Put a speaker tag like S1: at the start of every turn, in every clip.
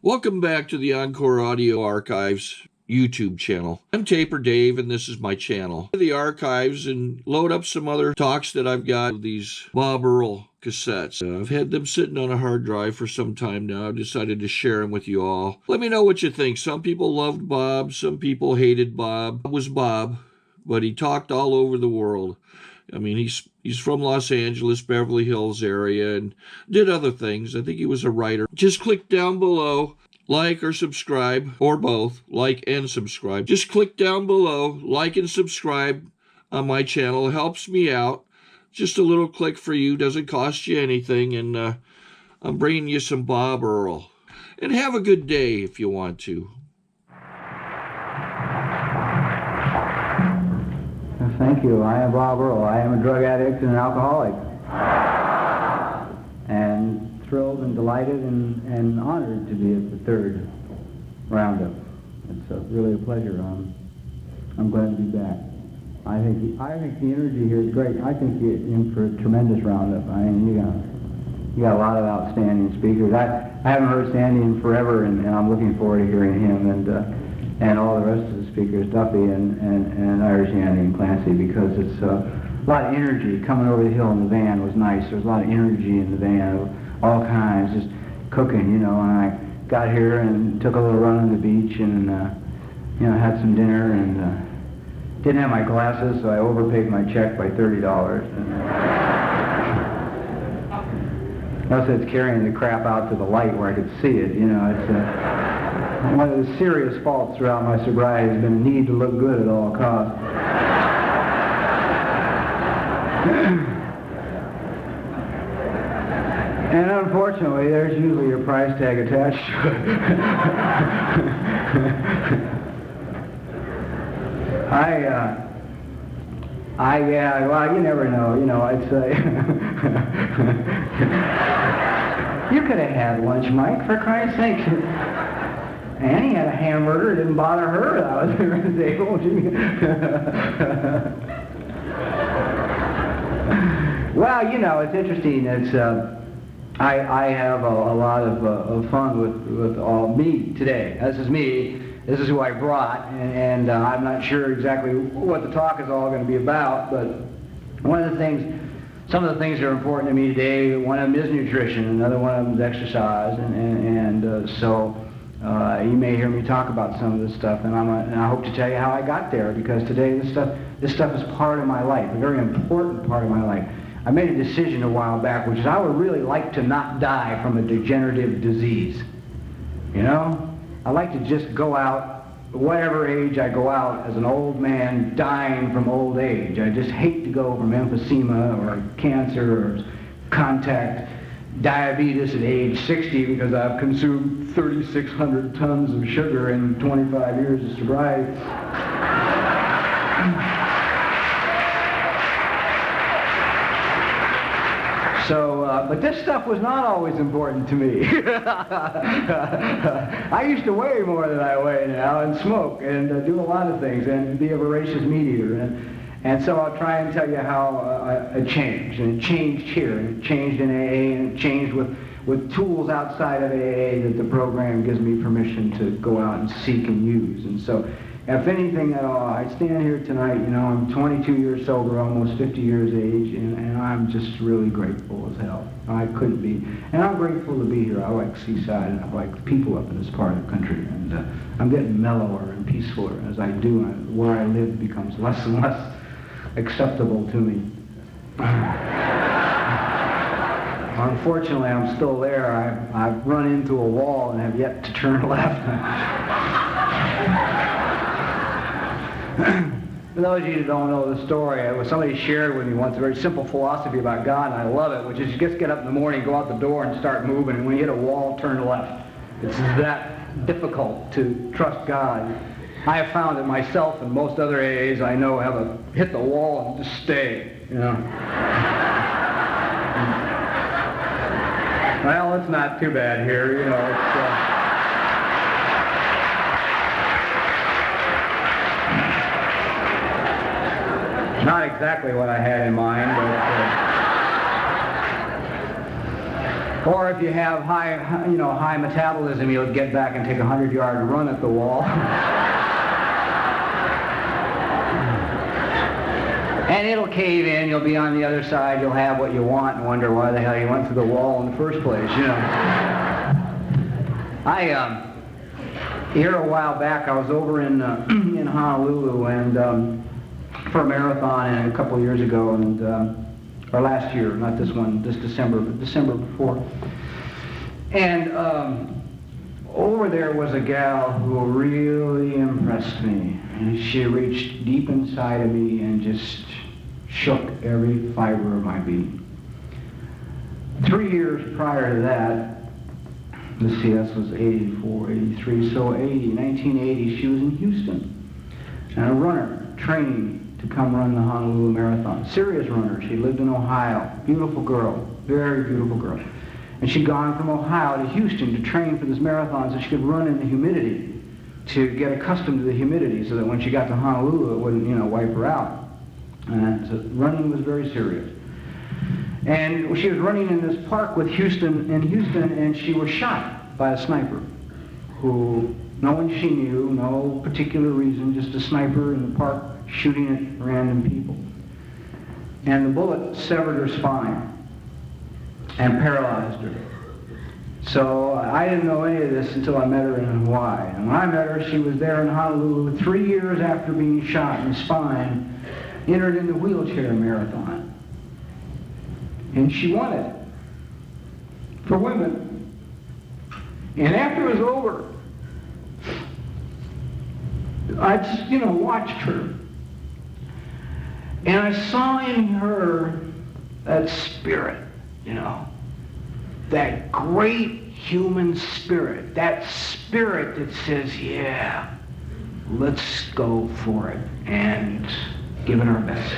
S1: Welcome back to the Encore Audio Archives YouTube channel. I'm Taper Dave, and this is my channel. The archives and load up some other talks that I've got of these Bob Earll cassettes. I've had them sitting on a hard drive for some time now. I've decided to share them with you all. Let me know what you think. Some people loved Bob. Some people hated Bob. Bob was Bob, but he talked all over the world. I mean, he's from Los Angeles, Beverly Hills area, and did other things. I think he was a writer. Just click down below, like or subscribe, or both, like and subscribe. Just click down below, like and subscribe on my channel. It helps me out. Just a little click for you, doesn't cost you anything, and I'm bringing you some Bob Earll. And have a good day if you want to.
S2: Thank you. I am Bob Earll. I am a drug addict and an alcoholic. And thrilled and delighted and honored to be at the third Roundup. It's really a pleasure. I'm glad to be back. I think the energy here is great. I think you're in for a tremendous Roundup. I mean, you got a lot of outstanding speakers. I haven't heard Sandy in forever, and I'm looking forward to hearing him and all the rest of the speakers, Duffy and Irish Andy and Clancy, because it's a lot of energy. Coming over the hill in the van was nice. There was a lot of energy in the van of all kinds, just cooking, you know. And I got here and took a little run on the beach and, had some dinner and didn't have my glasses, so I overpaid my check by $30. Plus it's carrying the crap out to the light where I could see it, you know. It's one of the serious faults throughout my sobriety has been a need to look good at all costs. And unfortunately, there's usually a price tag attached to it. Well, you never know, you know, I'd say. You could have had lunch, Mike, for Christ's sake. Annie had a hamburger, it didn't bother her. I was there and say, oh, gee. Well, you know, it's interesting. It's I have a lot of fun with all me today. This is me. This is who I brought, and I'm not sure exactly what the talk is all going to be about. But some of the things that are important to me today. One of them is nutrition. Another one of them is exercise, so. You may hear me talk about some of this stuff, and I hope to tell you how I got there, because today this stuff is part of my life, a very important part of my life. I made a decision a while back, which is I would really like to not die from a degenerative disease. You know? I like to just go out, whatever age I go out, as an old man dying from old age. I just hate to go from emphysema or cancer or contact diabetes at age 60 because I've consumed 3,600 tons of sugar in 25 years of sobriety. But this stuff was not always important to me. I used to weigh more than I weigh now, and smoke, and do a lot of things, and be a voracious meat eater. And so I'll try and tell you how it changed. And it changed here, and it changed in AA, and it changed with tools outside of AA that the program gives me permission to go out and seek and use. And so, if anything at all, I stand here tonight, you know, I'm 22 years sober, almost 50 years age, and I'm just really grateful as hell. I couldn't be. And I'm grateful to be here. I like Seaside, and I like the people up in this part of the country. And I'm getting mellower and peacefuler as I do. Where I live becomes less and less acceptable to me. Unfortunately, I'm still there. I've run into a wall and have yet to turn left. For those of you who don't know the story, somebody shared with me once a very simple philosophy about God, and I love it, which is you just get up in the morning, go out the door, and start moving, and when you hit a wall, turn left. It's that difficult to trust God. I have found that myself and most other AAs I know have hit the wall and just stay, you know. Well, it's not too bad here, you know. It's not exactly what I had in mind, Or if you have high metabolism, you'll get back and take a 100-yard run at the wall. And it'll cave in, you'll be on the other side, you'll have what you want and wonder why the hell you went through the wall in the first place, you know. Here a while back, I was over in Honolulu and for a marathon and a couple of years ago, and or last year, not this one, this December, but December before. And over there was a gal who really impressed me. And she reached deep inside of me and just shook every fiber of my being. 3 years prior to that, let's see, this was 84, 83, so 1980, she was in Houston. And a runner, training to come run the Honolulu Marathon. Serious runner. She lived in Ohio. Beautiful girl. Very beautiful girl. And she'd gone from Ohio to Houston to train for this marathon so she could run in the humidity, to get accustomed to the humidity so that when she got to Honolulu it wouldn't, wipe her out. And so running was very serious. And she was running in this park in Houston, and she was shot by a sniper who, no one she knew, no particular reason, just a sniper in the park shooting at random people. And the bullet severed her spine and paralyzed her. So I didn't know any of this until I met her in Hawaii. And when I met her, she was there in Honolulu 3 years after being shot in the spine, entered in the wheelchair marathon. And she won it for women. And after it was over, I just, watched her. And I saw in her that spirit, that great human spirit, that spirit that says, yeah, let's go for it and give it our best.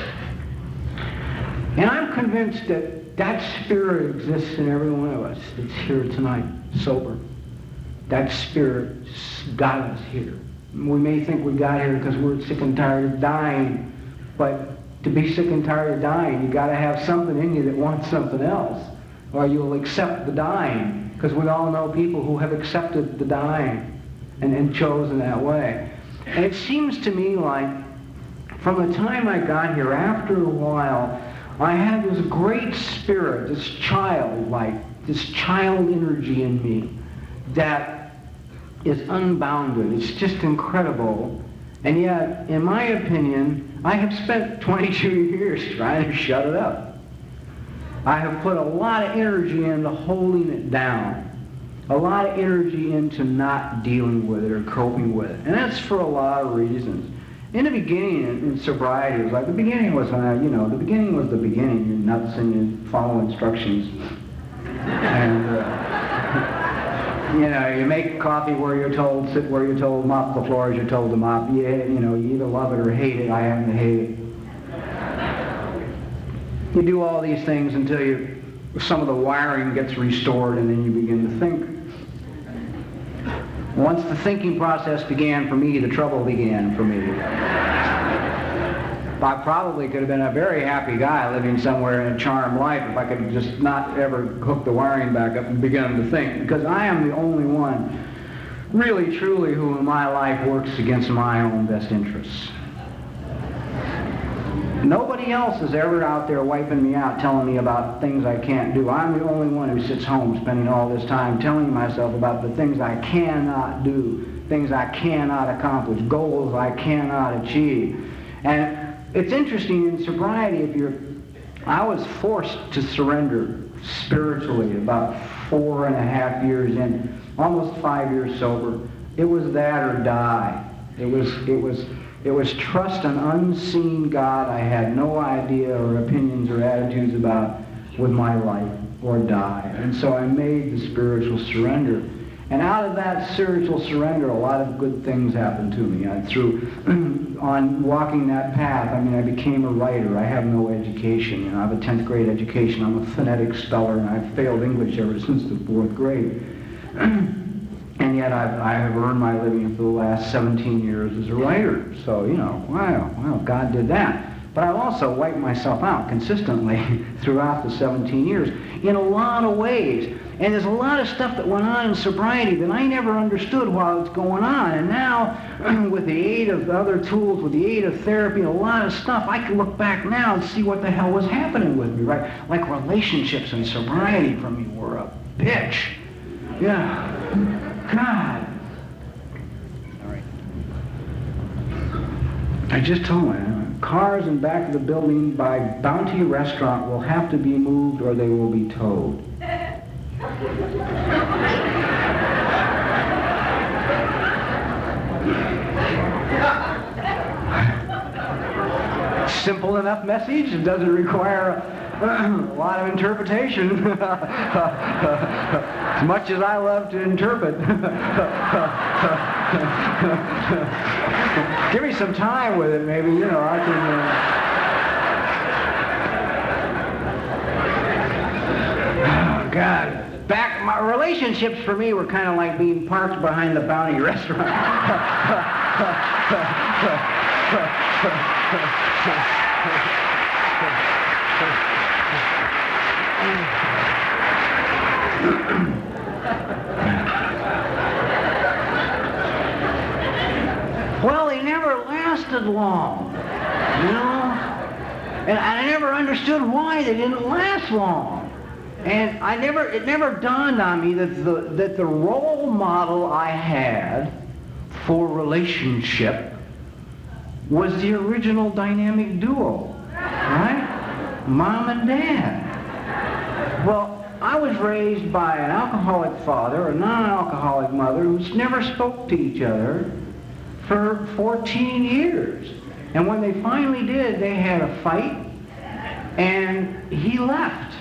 S2: And I'm convinced that that spirit exists in every one of us that's here tonight, sober. That spirit got us here. We may think we got here because we're sick and tired of dying, but to be sick and tired of dying, you got to have something in you that wants something else, or you'll accept the dying, because we all know people who have accepted the dying and chosen that way. And it seems to me like from the time I got here, after a while, I had this great spirit, this childlike, this child energy in me that is unbounded. It's just incredible. And yet, in my opinion, I have spent 22 years trying to shut it up. I have put a lot of energy into holding it down, a lot of energy into not dealing with it or coping with it. And that's for a lot of reasons. In the beginning, in sobriety, it was like the beginning was, the beginning was the beginning. You're nuts and you follow instructions. And, you make coffee where you're told, sit where you're told, mop the floor as you're told to mop. You either love it or hate it. I happen to hate it. You do all these things until some of the wiring gets restored, and then you begin to think. Once the thinking process began for me, the trouble began for me. I probably could have been a very happy guy living somewhere in a charmed life if I could just not ever hook the wiring back up and begin to think, because I am the only one, really truly, who in my life works against my own best interests. Nobody else is ever out there wiping me out, telling me about things I can't do. I'm the only one who sits home spending all this time telling myself about the things I cannot do, things I cannot accomplish, goals I cannot achieve. And it's interesting in sobriety, I was forced to surrender spiritually about 4.5 years in, almost 5 years sober. It was that or die. It was trust an unseen God I had no idea or opinions or attitudes about with my life, or die. And so I made the spiritual surrender. And out of that spiritual surrender, a lot of good things happened to me. On walking that path, I became a writer. I have no education. I have a 10th grade education. I'm a phonetic speller, and I've failed English ever since the 4th grade. And yet I have earned my living for the last 17 years as a writer. So, wow, God did that. But I've also wiped myself out consistently throughout the 17 years in a lot of ways. And there's a lot of stuff that went on in sobriety that I never understood while it's going on. And now, with the aid of other tools, with the aid of therapy, a lot of stuff, I can look back now and see what the hell was happening with me, right? Like relationships and sobriety for me were a bitch. Yeah. God. All right. I just told him, cars in back of the building by Bounty Restaurant will have to be moved or they will be towed. Simple enough message. It doesn't require a lot of interpretation. As much as I love to interpret. Give me some time with it, maybe, you know, I can... Oh, God. My relationships for me were kind of like being parked behind the Bounty Restaurant. Well, they never lasted long, you know? And I never understood why they didn't last long. And it never dawned on me that the role model I had for relationship was the original dynamic duo, right? Mom and Dad. Well, I was raised by an alcoholic father, a non-alcoholic mother who never spoke to each other for 14 years. And when they finally did, they had a fight, and he left.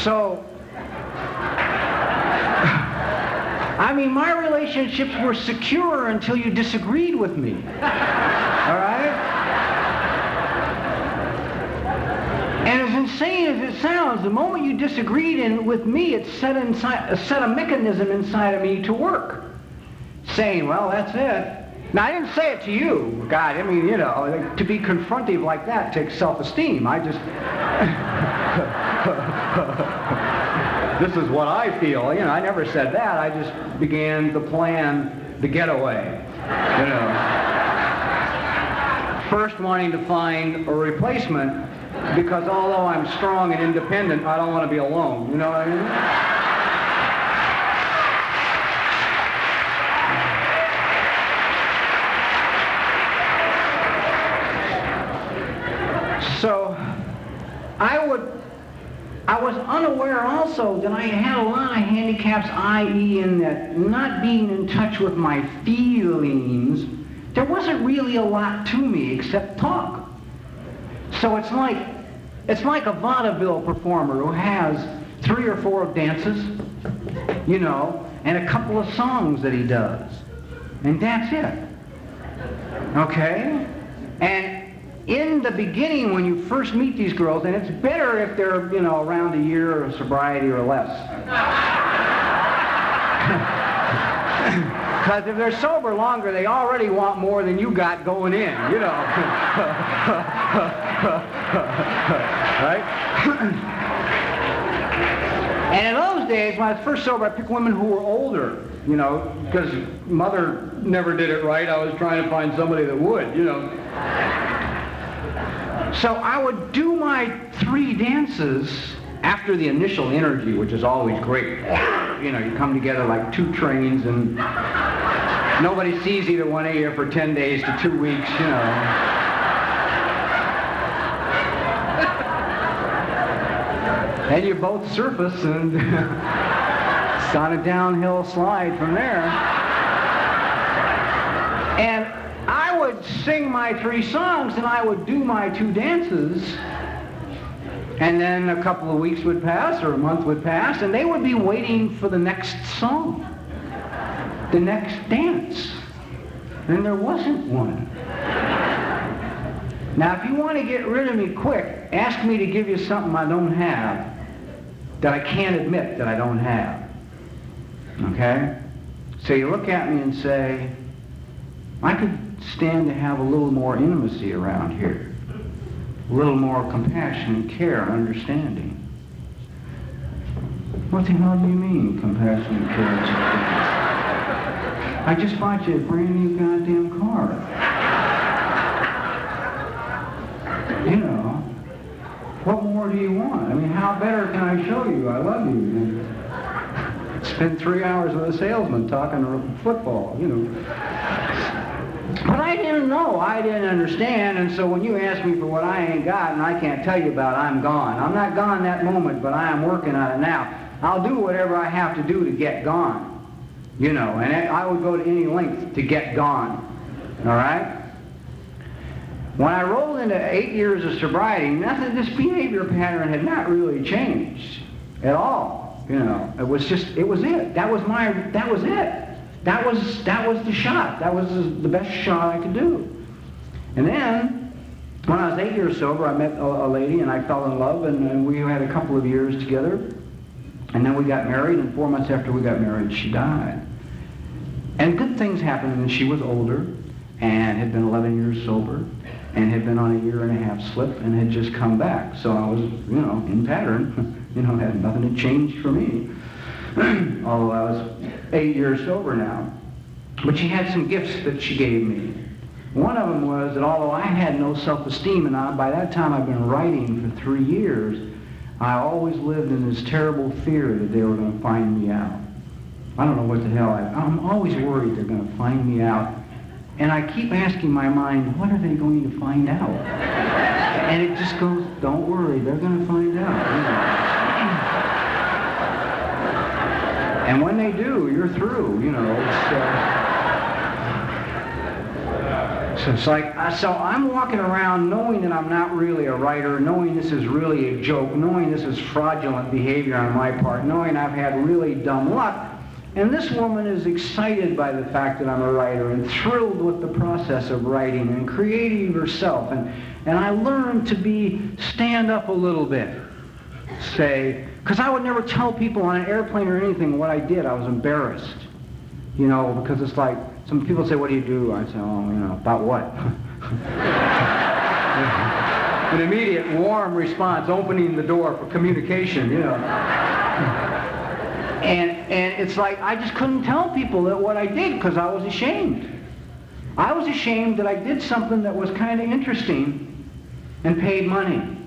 S2: So, I mean, my relationships were secure until you disagreed with me. All right? And as insane as it sounds, the moment you disagreed with me, it set a mechanism inside of me to work. Saying, well, that's it. Now, I didn't say it to you. God, I mean, you know, to be confrontive like that takes self-esteem. I just... This is what I feel. You know, I never said that. I just began to plan the getaway. You know. First wanting to find a replacement because although I'm strong and independent, I don't want to be alone. You know what I mean? So, I was unaware also that I had a lot of handicaps, i.e. in that not being in touch with my feelings, there wasn't really a lot to me except talk. So it's like a vaudeville performer who has 3 or 4 dances, you know, and a couple of songs that he does. And that's it. Okay? And in the beginning, when you first meet these girls, and it's better if they're, you know, around a year of sobriety or less. Because if they're sober longer, they already want more than you got going in, you know. Right? And in those days, when I was first sober, I picked women who were older, you know, because mother never did it right. I was trying to find somebody that would, you know. So I would do my 3 dances after the initial energy, which is always great. You know, you come together like 2 trains and nobody sees either one of you for 10 days to 2 weeks, you know. And you both surface and it's on a downhill slide from there. And I would sing my 3 songs and I would do my 2 dances, and then a couple of weeks would pass or a month would pass and they would be waiting for the next song, the next dance, and there wasn't one. Now if you want to get rid of me quick, ask me to give you something I don't have, that I can't admit that I don't have. Okay? So you look at me and say, I could stand to have a little more intimacy around here, a little more compassion and care and understanding. What the hell do you mean, compassionate towards kids? I just bought you a brand new goddamn car. You know, what more do you want? I mean, how better can I show you I love you than spend 3 hours with a salesman talking football, you know. But I didn't know, I didn't understand, and so when you ask me for what I ain't got and I can't tell you about, I'm gone. I'm not gone that moment, but I am working on it now. I'll do whatever I have to do to get gone, you know, and I would go to any length to get gone, all right? When I rolled into 8 years of sobriety, nothing, this behavior pattern had not really changed at all, you know. It was just, it was it. That was it. That was the shot. That was the best shot I could do. And then, when I was 8 years sober, I met a lady and I fell in love, and we had a couple of years together. And then we got married, and 4 months after we got married, she died. And good things happened, and she was older, and had been 11 years sober, and had been on a 1.5-year slip, and had just come back. So I was, you know, in pattern, you know, had nothing had changed for me. Although I was 8 years sober now. But she had some gifts that she gave me. One of them was that although I had no self-esteem, and by that time I'd been writing for 3 years, I always lived in this terrible fear that they were going to find me out. I don't know what the hell, I'm always worried they're going to find me out. And I keep asking my mind, what are they going to find out? And it just goes, don't worry, they're going to find out. You know. And when they do, you're through, you know. So it's like, so I'm walking around knowing that I'm not really a writer, knowing this is really a joke, knowing this is fraudulent behavior on my part, knowing I've had really dumb luck. And this woman is excited by the fact that I'm a writer and thrilled with the process of writing and creating herself. And I learned to stand up a little bit, say, because I would never tell people on an airplane or anything what I did. I was embarrassed, you know, because it's like, some people say, what do you do? I say, oh, you know, about what? An immediate warm response, opening the door for communication, you know. And it's like, I just couldn't tell people that what I did because I was ashamed. I was ashamed that I did something that was kind of interesting and paid money.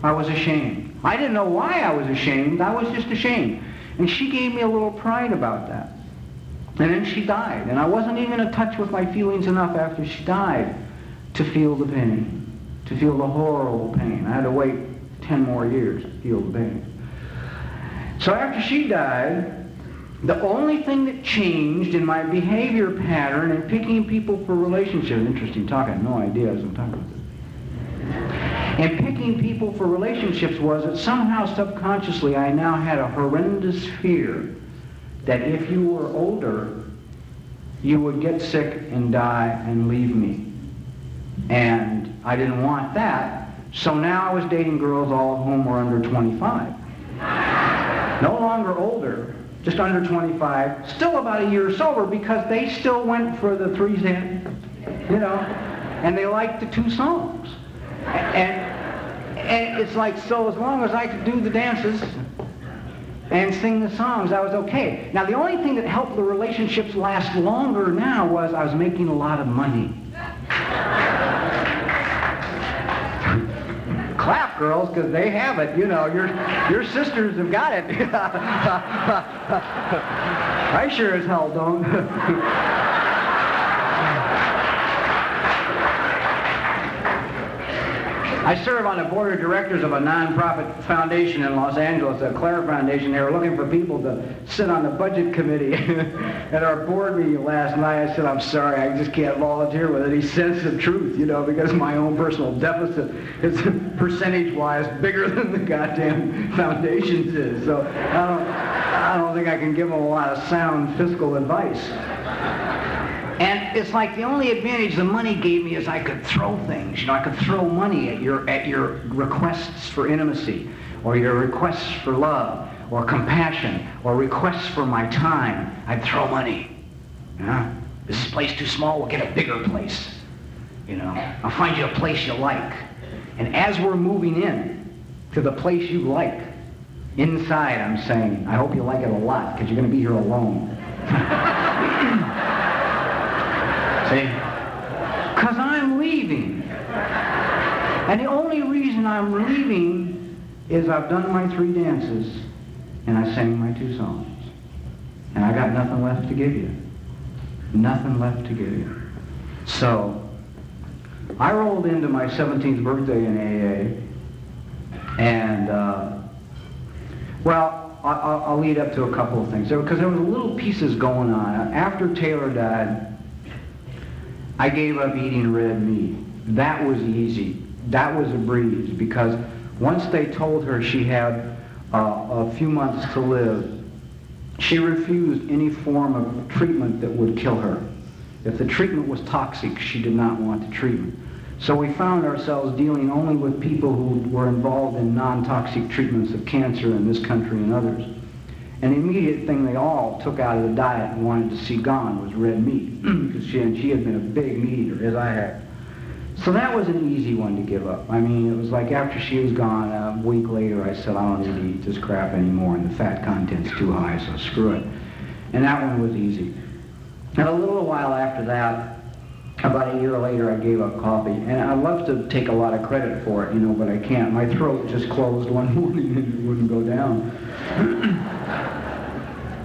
S2: I was ashamed. I didn't know why I was ashamed. I was just ashamed. And she gave me a little pride about that. And then she died. And I wasn't even in touch with my feelings enough after she died to feel the pain, to feel the horrible pain. I had to wait 10 more years to feel the pain. So after she died, the only thing that changed in my behavior pattern in picking people for relationships, interesting talk, I had no idea I was going to talk about this. And picking people for relationships was that somehow subconsciously I now had a horrendous fear that if you were older, you would get sick and die and leave me. And I didn't want that, so now I was dating girls all of whom were under 25. No longer older, just under 25, still about a year sober because they still went for the 3 cent, you know, and they liked the 2 songs. And it's like, so as long as I could do the dances and sing the songs, I was okay. Now the only thing that helped the relationships last longer now was I was making a lot of money. Clap, girls, because they have it. You know, your sisters have got it. I sure as hell don't. I serve on the board of directors of a non-profit foundation in Los Angeles, the Claire Foundation. They were looking for people to sit on the budget committee. At our board meeting last night, I said, I'm sorry, I just can't volunteer with any sense of truth, you know, because my own personal deficit is percentage-wise bigger than the goddamn foundation's is. So I don't think I can give them a lot of sound fiscal advice. And it's like the only advantage the money gave me is I could throw things. You know, I could throw money at your requests for intimacy, or your requests for love, or compassion, or requests for my time. I'd throw money. You know, is this place too small? We'll get a bigger place. You know, I'll find you a place you like. And as we're moving in to the place you like, Inside, I'm saying, I hope you like it a lot, because you're going to be here alone. See? Because I'm leaving. And the only reason I'm leaving is I've done my 3 dances, and I sang my 2 songs. And I got nothing left to give you. Nothing left to give you. So, I rolled into my 17th birthday in AA, and, well, I'll lead up to a couple of things. Because there was little pieces going on. After Taylor died, I gave up eating red meat. That was easy. That was a breeze, because once they told her she had a few months to live, she refused any form of treatment that would kill her. If the treatment was toxic, she did not want the treatment. So we found ourselves dealing only with people who were involved in non-toxic treatments of cancer in this country and others. And the immediate thing they all took out of the diet and wanted to see gone was red meat, because she had been a big meat eater, as I had. So that was an easy one to give up. I mean, it was like after she was gone, a week later, I said, I don't need to eat this crap anymore, and the fat content's too high, so screw it. And that one was easy. And a little while after that, about a year later, I gave up coffee. And I'd love to take a lot of credit for it, but I can't. My throat just closed one morning and it wouldn't go down.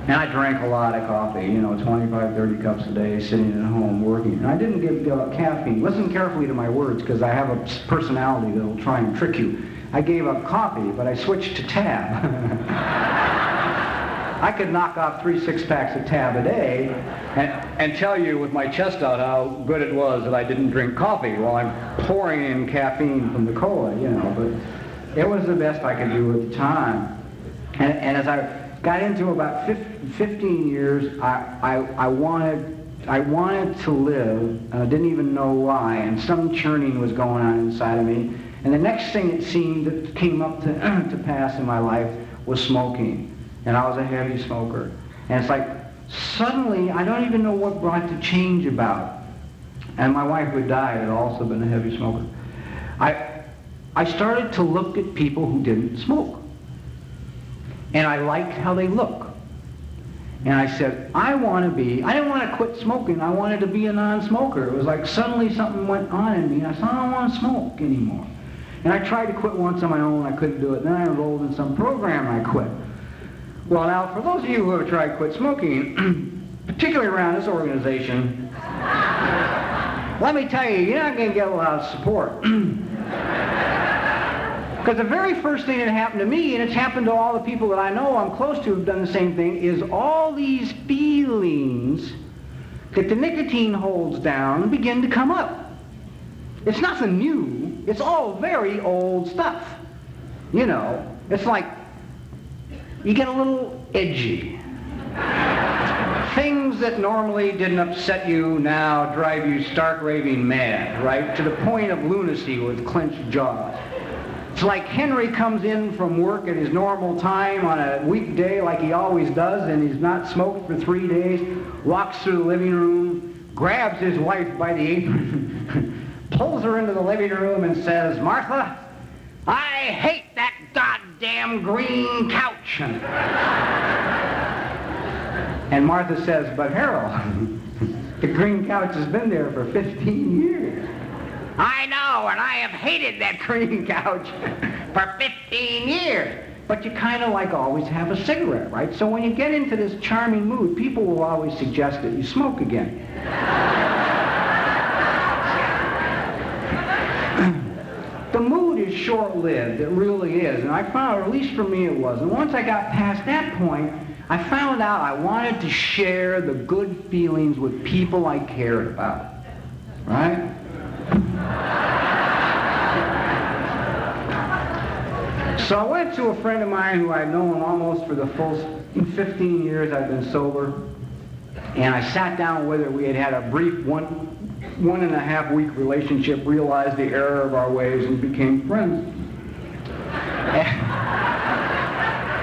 S2: And I drank a lot of coffee, 25, 30 cups a day, sitting at home working. And I didn't give up caffeine. Listen carefully to my words, because I have a personality that will try and trick you. I gave up coffee, but I switched to Tab. I could knock off 3 six-packs of Tab a day and tell you with my chest out how good it was that I didn't drink coffee while I'm pouring in caffeine from the cola, but it was the best I could do at the time. And as I got into about 15 years, I wanted to live, and I didn't even know why, and some churning was going on inside of me. And the next thing it seemed that came up to pass in my life was smoking. And I was a heavy smoker. And it's like, suddenly, I don't even know what brought the change about. And my wife, who died, had also been a heavy smoker. I started to look at people who didn't smoke. And I liked how they look. And I said, I didn't want to quit smoking, I wanted to be a non-smoker. It was like suddenly something went on in me, and I said, I don't want to smoke anymore. And I tried to quit once on my own, I couldn't do it. Then I enrolled in some program, I quit. Well, now, for those of you who have tried to quit smoking, particularly around this organization, let me tell you, you're not going to get a lot of support. Because the very first thing that happened to me, and it's happened to all the people that I know I'm close to who've done the same thing, is all these feelings that the nicotine holds down begin to come up. It's nothing new. It's all very old stuff. It's like you get a little edgy. Things that normally didn't upset you now drive you stark raving mad, right? To the point of lunacy with clenched jaws. It's like Henry comes in from work at his normal time on a weekday like he always does, and he's not smoked for 3 days, walks through the living room, grabs his wife by the apron, pulls her into the living room and says, Martha, I hate that goddamn green couch. And Martha says, but Harold, the green couch has been there for 15 years. I know, and I have hated that green couch for 15 years. But you kind of like always have a cigarette, right? So when you get into this charming mood, people will always suggest that you smoke again. The mood is short-lived, it really is. And I found, or at least for me it was. And once I got past that point, I found out I wanted to share the good feelings with people I cared about, right? So I went to a friend of mine who I'd known almost for the full 15 years I've been sober, and I sat down with her. We had had a brief one and a half week relationship, realized the error of our ways, and became friends.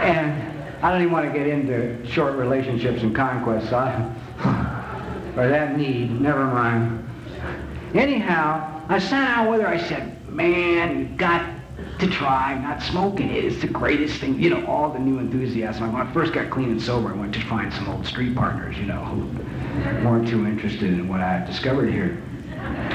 S2: And I don't even want to get into short relationships and conquests, or that need, never mind. Anyhow, I sat down with her, I said, man, to try not smoking. It is the greatest thing, you know, all the new enthusiasm. When I first got clean and sober, I went to find some old street partners, you know, who weren't too interested in what I discovered here.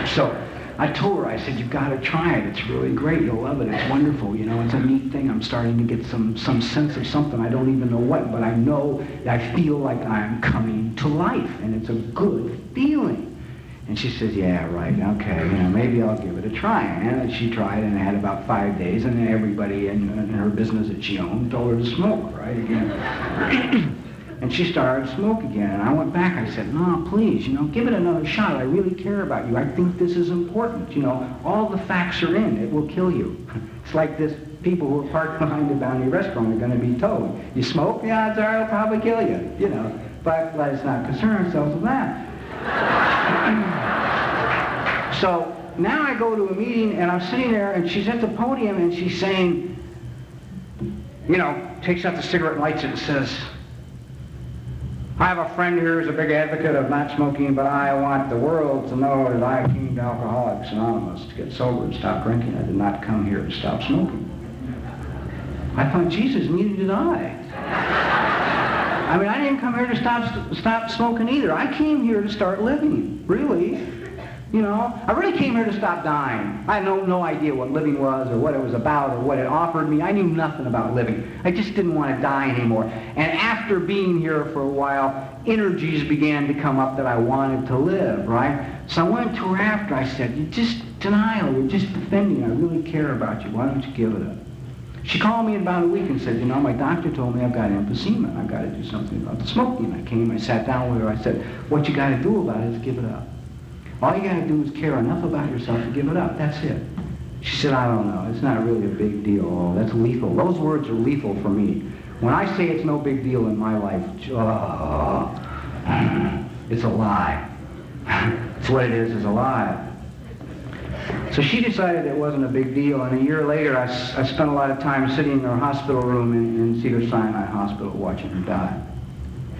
S2: So I told her, I said, you've got to try it. It's really great. You'll love it. It's wonderful. You know, it's a neat thing. I'm starting to get some sense of something. I don't even know what, but I know that I feel like I'm coming to life, and it's a good feeling. And she says, yeah, right, okay, you know, maybe I'll give it a try. And she tried, and it had about 5 days, and then everybody in her business that she owned told her to smoke, right, again. And she started to smoke again, and I went back, I said, no, please, you know, give it another shot. I really care about you. I think this is important. You know, all the facts are in. It will kill you. It's like this, people who are parked behind the Bounty restaurant are going to be told, you smoke? The odds are it'll probably kill you, you know. But let's not concern ourselves with that. So now I go to a meeting, and I'm sitting there, and she's at the podium, and she's saying, you know, takes out the cigarette and lights it and says, I have a friend here who's a big advocate of not smoking, but I want the world to know that I came to Alcoholics Anonymous to get sober and stop drinking. I did not come here to stop smoking. I thought, Jesus, neither did I. I mean, I didn't come here to stop smoking either. I came here to start living, really. You know, I really came here to stop dying. I had no idea what living was or what it was about or what it offered me. I knew nothing about living. I just didn't want to die anymore. And after being here for a while, energies began to come up that I wanted to live, right? So I went to her after. I said, you're just denial. You're just defending. I really care about you. Why don't you give it up? She called me in about a week and said, you know, my doctor told me I've got emphysema. I've got to do something about the smoking. I came, I sat down with her. I said, what you got to do about it is give it up. All you got to do is care enough about yourself to give it up. That's it. She said, I don't know. It's not really a big deal. Oh, that's lethal. Those words are lethal for me. When I say it's no big deal in my life, it's a lie. It's what it is a lie. So she decided it wasn't a big deal, and a year later I spent a lot of time sitting in her hospital room in Cedars-Sinai Hospital watching her die.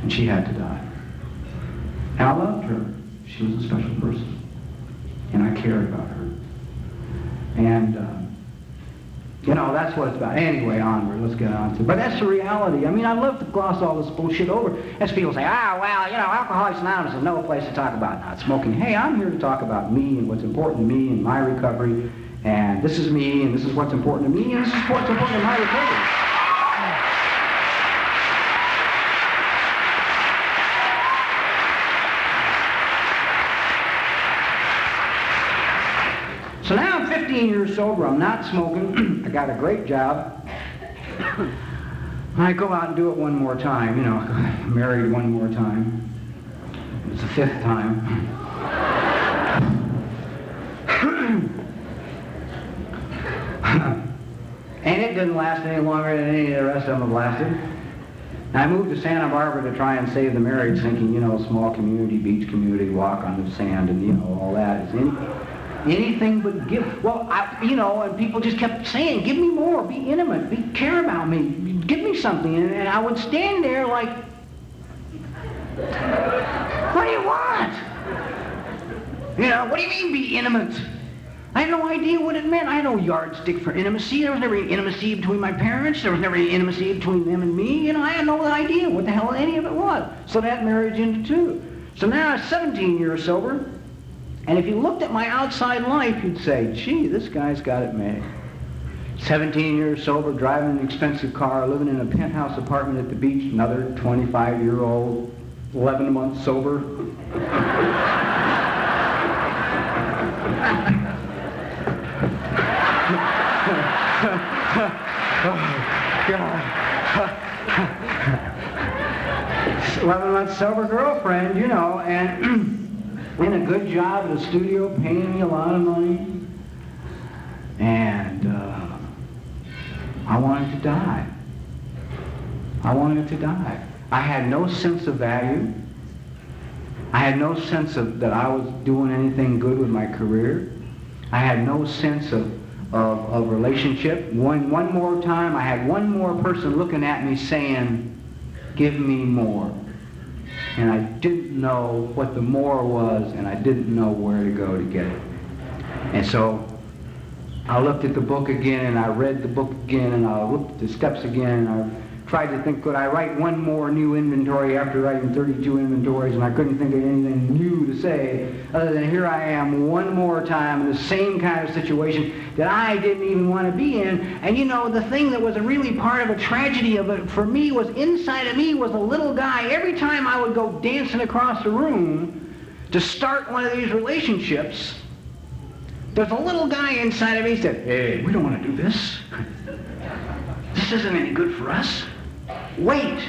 S2: And she had to die. And I loved her. She was a special person. And I cared about her. And, you know, that's what it's about. Anyway, onward, let's get on to it. But that's the reality. I mean, I love to gloss all this bullshit over. As people say, well, you know, Alcoholics Anonymous is no place to talk about not smoking. Hey, I'm here to talk about me and what's important to me and my recovery. And this is me, and this is what's important to me, and this is what's important to my recovery. So now I'm 15 years sober, I'm not smoking, I got a great job. I go out and do it one more time, you know, married one more time. It's the 5th time. And it didn't last any longer than any of the rest of them have lasted. I moved to Santa Barbara to try and save the marriage, thinking, you know, small community, beach community, walk on the sand, and, you know, all that. Anything but give. Well, you know, and people just kept saying, give me more, be intimate, care about me, give me something. And I would stand there like, what do you want? You know, what do you mean be intimate? I had no idea what it meant. I had no yardstick for intimacy. There was never any intimacy between my parents. There was never any intimacy between them and me. You know, I had no idea what the hell any of it was. So that marriage into 2. So now I'm 17 years sober. And if you looked at my outside life, you'd say, gee, this guy's got it made. 17 years sober, driving an expensive car, living in a penthouse apartment at the beach, another 25-year-old, 11 months sober. Oh, God. 11 months sober girlfriend, you know, and in a good job at a studio, paying me a lot of money. And I wanted to die. I wanted to die. I had no sense of value. I had no sense of that I was doing anything good with my career. I had no sense of relationship. One more time, I had one more person looking at me saying, give me more. And I didn't know what the more was, and I didn't know where to go to get it. And so I looked at the book again, and I read the book again, and I looked at the steps again, and I tried to think, could I write one more new inventory after writing 32 inventories, and I couldn't think of anything new to say other than here I am one more time in the same kind of situation that I didn't even want to be in. And you know, the thing that was really part of a tragedy of it for me was inside of me was a little guy. Every time I would go dancing across the room to start one of these relationships, there's a little guy inside of me that said, hey, we don't want to do this. This isn't any good for us. Wait.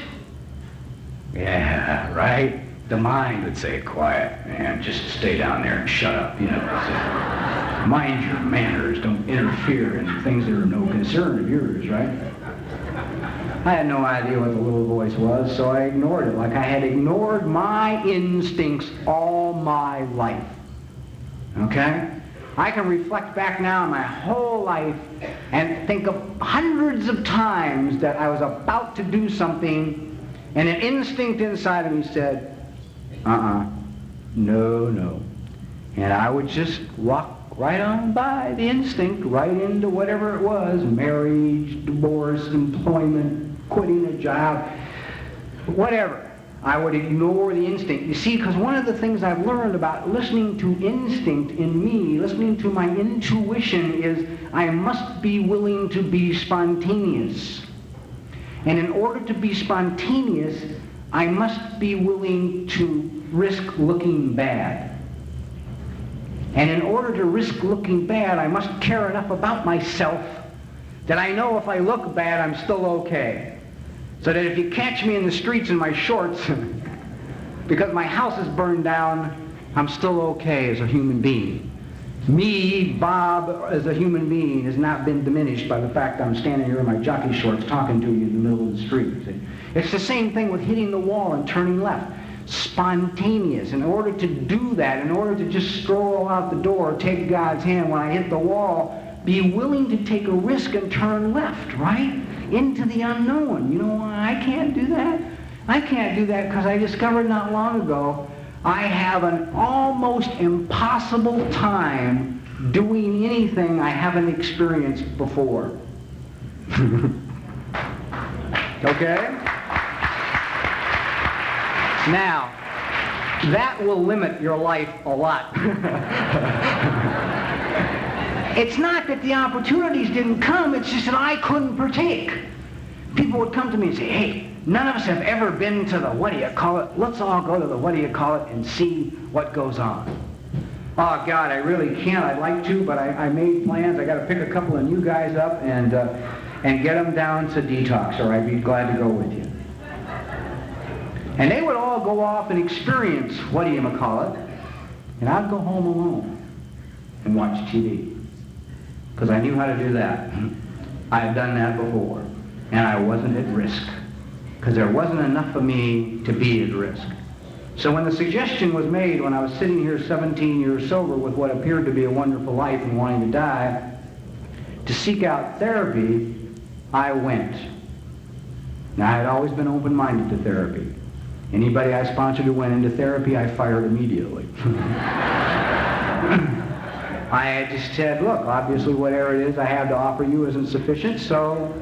S2: Yeah, right? The mind would say, quiet, man, just stay down there and shut up, you know. So, mind your manners, don't interfere in things that are no concern of yours, right? I had no idea what the little voice was, so I ignored it, like I had ignored my instincts all my life. Okay? I can reflect back now on my whole life and think of hundreds of times that I was about to do something and an instinct inside of me said, no, no. And I would just walk right on by the instinct, right into whatever it was, marriage, divorce, employment, quitting a job, whatever. I would ignore the instinct. You see, because one of the things I've learned about listening to instinct in me, listening to my intuition, is I must be willing to be spontaneous. And in order to be spontaneous, I must be willing to risk looking bad. And in order to risk looking bad, I must care enough about myself that I know if I look bad, I'm still okay. So that if you catch me in the streets in my shorts, because my house is burned down, I'm still okay as a human being. Me, Bob, as a human being, has not been diminished by the fact that I'm standing here in my jockey shorts talking to you in the middle of the street. It's the same thing with hitting the wall and turning left. Spontaneous. In order to do that, in order to just stroll out the door, take God's hand when I hit the wall, be willing to take a risk and turn left, right? Into the unknown. You know why I can't do that? I can't do that because I discovered not long ago I have an almost impossible time doing anything I haven't experienced before. Okay? Now, that will limit your life a lot. It's not that the opportunities didn't come, it's just that I couldn't partake. People would come to me and say, hey, none of us have ever been to the what-do-you-call-it. Let's all go to the what-do-you-call-it and see what goes on. Oh, God, I really can't. I'd like to, but I made plans. I got to pick a couple of new guys up and get them down to detox, or I'd be glad to go with you. And they would all go off and experience what-do-you-call-it, and I'd go home alone and watch TV. Because I knew how to do that. I had done that before. And I wasn't at risk. Because there wasn't enough of me to be at risk. So when the suggestion was made, when I was sitting here 17 years sober with what appeared to be a wonderful life and wanting to die, to seek out therapy, I went. Now, I had always been open-minded to therapy. Anybody I sponsored who went into therapy, I fired immediately. I had just said, look, obviously whatever it is I have to offer you isn't sufficient, so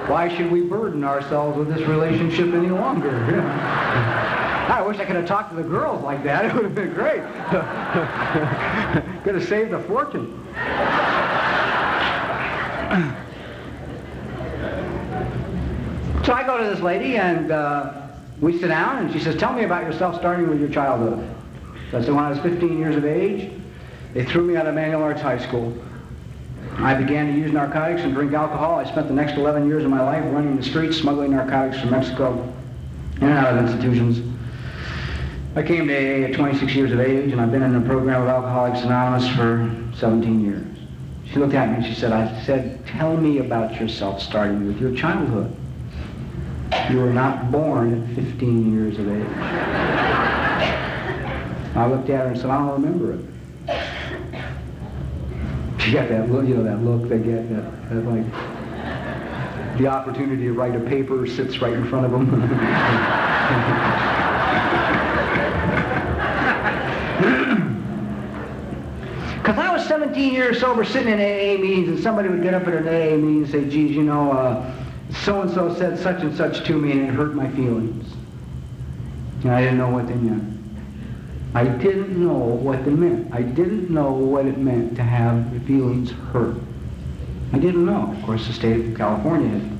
S2: why should we burden ourselves with this relationship any longer? I wish I could have talked to the girls like that. It would have been great. Could have saved a fortune. So I go to this lady and we sit down and she says, tell me about yourself starting with your childhood. So I said, when I was 15 years of age, they threw me out of Manual Arts High School. I began to use narcotics and drink alcohol. I spent the next 11 years of my life running the streets, smuggling narcotics from Mexico in and out of institutions. I came to AA at 26 years of age, and I've been in the program of Alcoholics Anonymous for 17 years. She looked at me and she said, I said, tell me about yourself starting with your childhood. You were not born at 15 years of age. I looked at her and said, I don't remember it. She got that look, you know, that look they get, that like, the opportunity to write a paper sits right in front of them. 17 years sober, sitting in AA meetings, and somebody would get up at an AA meeting and say, geez, you know, so-and-so said such and such to me, and it hurt my feelings. And I didn't know what they meant. I didn't know what they meant. I didn't know what it meant to have your feelings hurt. I didn't know. Of course, the state of California had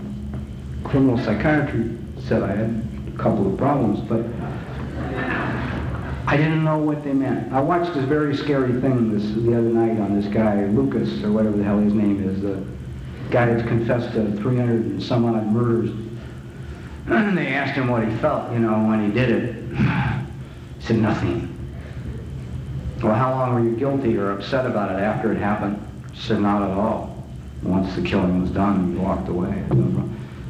S2: criminal psychiatry said I had a couple of problems, but I didn't know what they meant. I watched this very scary thing the other night on this guy, Lucas, or whatever the hell his name is, the guy that's confessed to 300 and some odd murders. And they asked him what he felt, you know, when he did it. He said, nothing. Well, how long were you guilty or upset about it after it happened? He said, not at all. Once the killing was done, he walked away.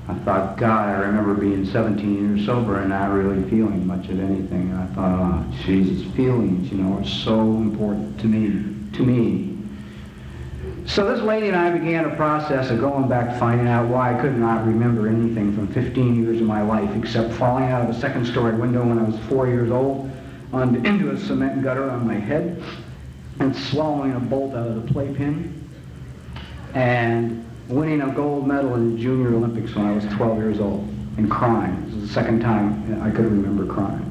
S2: I thought, God, I remember being 17 years sober and not really feeling much of anything. And I thought, oh, Jesus, feelings, you know, are so important to me. So this lady and I began a process of going back, finding out why I could not remember anything from 15 years of my life except falling out of a second-story window when I was 4 years old into a cement gutter on my head and swallowing a bolt out of the playpen and winning a gold medal in the Junior Olympics when I was 12 years old and crying. This was the second time I could remember crying.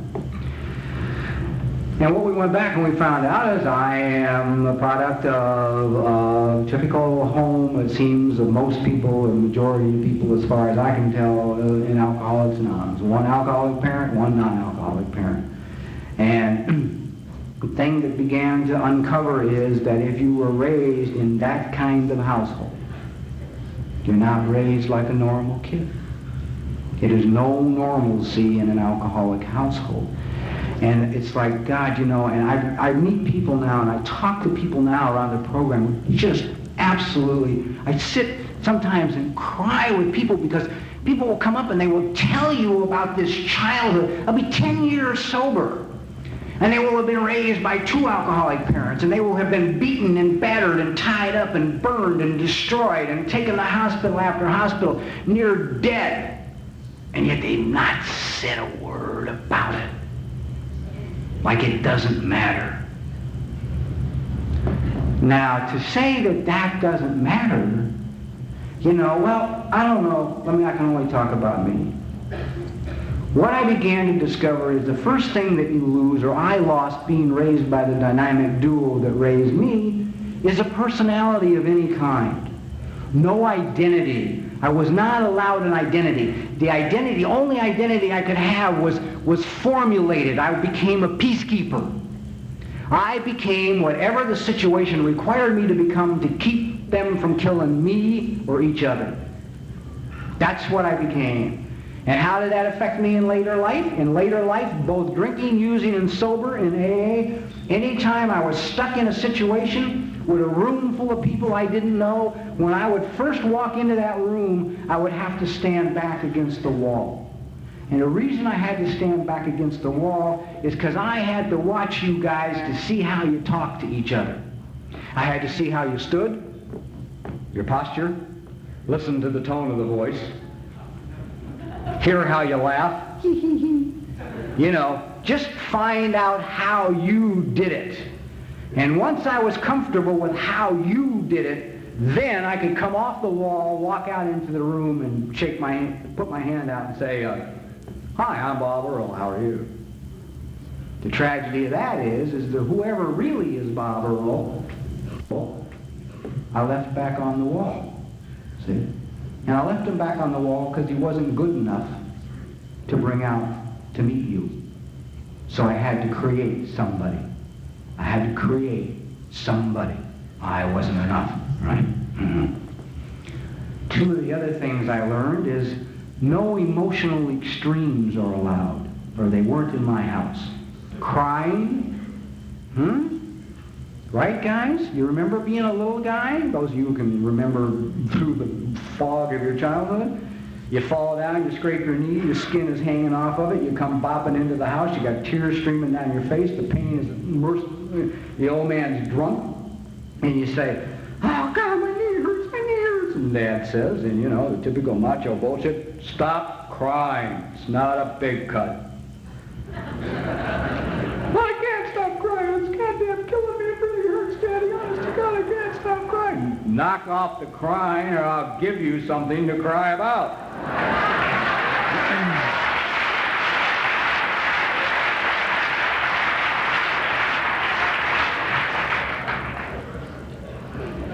S2: And what we went back and we found out is I am the product of a typical home, it seems, of most people, the majority of people as far as I can tell, in Alcoholics Anonymous. One alcoholic parent, one non-alcoholic parent. And the thing that began to uncover is that if you were raised in that kind of household, you're not raised like a normal kid. It is no normalcy in an alcoholic household. And it's like, God, you know, and I meet people now and I talk to people now around the program, just absolutely, I sit sometimes and cry with people because people will come up and they will tell you about this childhood. They'll be 10 years sober. And they will have been raised by 2 alcoholic parents, and they will have been beaten and battered and tied up and burned and destroyed and taken to hospital after hospital, near dead. And yet they've not said a word about it. Like it doesn't matter. Now, to say that that doesn't matter, you know, well, I don't know. I mean, I can only talk about me. What I began to discover is the first thing that you lose, or I lost being raised by the dynamic duo that raised me, is a personality of any kind. No identity. I was not allowed an identity. The only identity I could have was formulated. I became a peacekeeper. I became whatever the situation required me to become to keep them from killing me or each other. That's what I became. And how did that affect me in later life? In later life, both drinking, using, and sober in AA, anytime I was stuck in a situation with a room full of people I didn't know, when I would first walk into that room, I would have to stand back against the wall. And the reason I had to stand back against the wall is because I had to watch you guys to see how you talk to each other. I had to see how you stood, your posture, listen to the tone of the voice, hear how you laugh, you know, just find out how you did it. And once I was comfortable with how you did it, then I could come off the wall, walk out into the room and shake my hand, put my hand out and say, hi, I'm Bob Earll, how are you? The tragedy of that is that whoever really is Bob Earll, I left back on the wall, see? And I left him back on the wall because he wasn't good enough to bring out to meet you. So I had to create somebody. I had to create somebody. I wasn't enough, right? Mm-hmm. Two of the other things I learned is no emotional extremes are allowed, or they weren't in my house. Crying, right, guys? You remember being a little guy? Those of you who can remember through the fog of your childhood. You fall down, you scrape your knee, your skin is hanging off of it, you come bopping into the house, you got tears streaming down your face, the pain is merciless, the old man's drunk, and you say, oh God, my knee hurts, and Dad says, and you know, the typical macho bullshit, stop crying, it's not a big cut. Well, I can't stop crying, it's goddamn killing me, it really hurts, Daddy, honest to God, I can't knock off the crying or I'll give you something to cry about.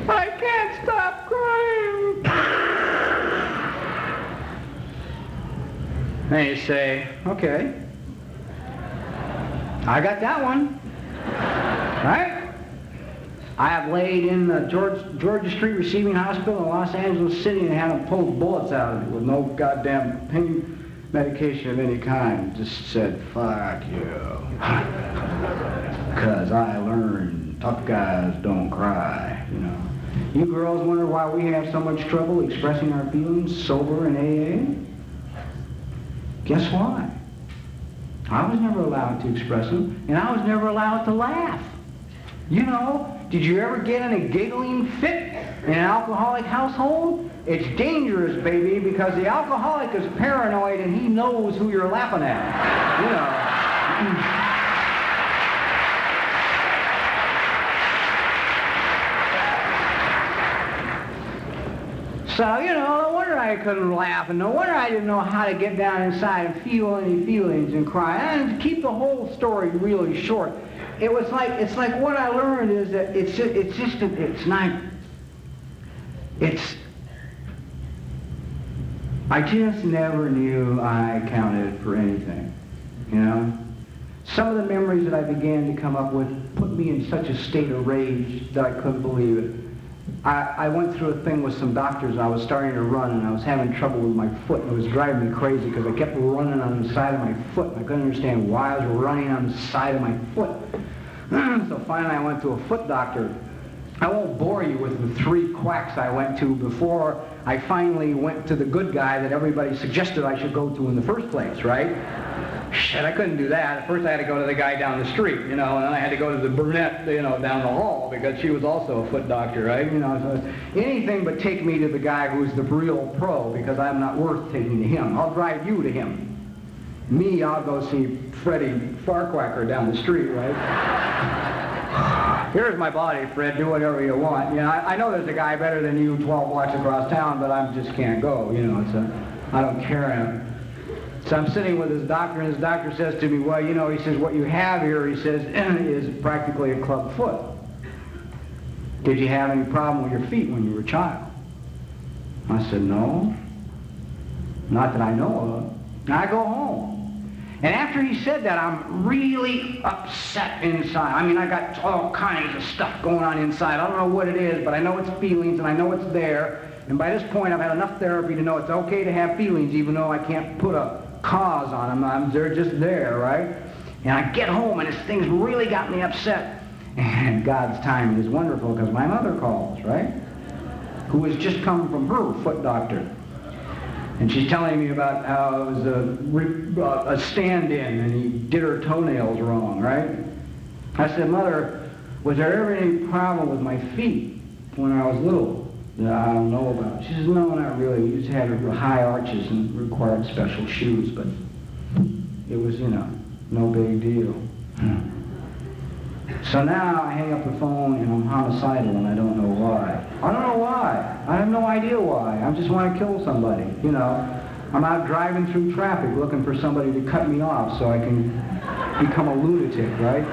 S2: I can't stop crying. And you say, okay, I got that one, right? I have laid in the Georgia Street Receiving Hospital in Los Angeles City and had them pull bullets out of it with no goddamn pain medication of any kind. Just said, fuck you. Because I learned tough guys don't cry, you know. You girls wonder why we have so much trouble expressing our feelings sober in AA? Guess why? I was never allowed to express them, and I was never allowed to laugh. You know, did you ever get in a giggling fit in an alcoholic household? It's dangerous, baby, because the alcoholic is paranoid and he knows who you're laughing at. You know. So, you know, no wonder I couldn't laugh, and no wonder I didn't know how to get down inside and feel any feelings and cry. And to keep the whole story really short, it's like what I learned is that I just never knew I counted for anything, you know? Some of the memories that I began to come up with put me in such a state of rage that I couldn't believe it. I went through a thing with some doctors, and I was starting to run, and I was having trouble with my foot, and it was driving me crazy because I kept running on the side of my foot, and I couldn't understand why I was running on the side of my foot. So finally I went to a foot doctor. I won't bore you with the 3 quacks I went to before I finally went to the good guy that everybody suggested I should go to in the first place, right? Shit, I couldn't do that. At first I had to go to the guy down the street, you know, and then I had to go to the brunette, you know, down the hall because she was also a foot doctor, right? You know, so anything but take me to the guy who's the real pro because I'm not worth taking to him. I'll drive you to him. Me, I'll go see Freddie Farquacker down the street, right? Here's my body, Fred, do whatever you want. You know, I know there's a guy better than you 12 blocks across town, but I just can't go, you know, I don't care. So I'm sitting with his doctor, and his doctor says to me, well, you know, he says, what you have here, he says, is practically a club foot. Did you have any problem with your feet when you were a child? I said, no, not that I know of. And I go home. And after he said that, I'm really upset inside. I mean, I got all kinds of stuff going on inside. I don't know what it is, but I know it's feelings, and I know it's there. And by this point, I've had enough therapy to know it's okay to have feelings, even though I can't put a cause on them. They're just there, right? And I get home, and this thing's really got me upset. And God's timing is wonderful, because my mother calls, right? Who has just come from her foot doctor. And she's telling me about how it was a stand-in, and he did her toenails wrong, right? I said, Mother, was there ever any problem with my feet when I was little that I don't know about? She says, no, not really. We just had high arches and required special shoes, but it was, you know, no big deal. So now I hang up the phone and I'm homicidal and I don't know why. I don't know why. I have no idea why. I just want to kill somebody, you know. I'm out driving through traffic looking for somebody to cut me off so I can become a lunatic, right?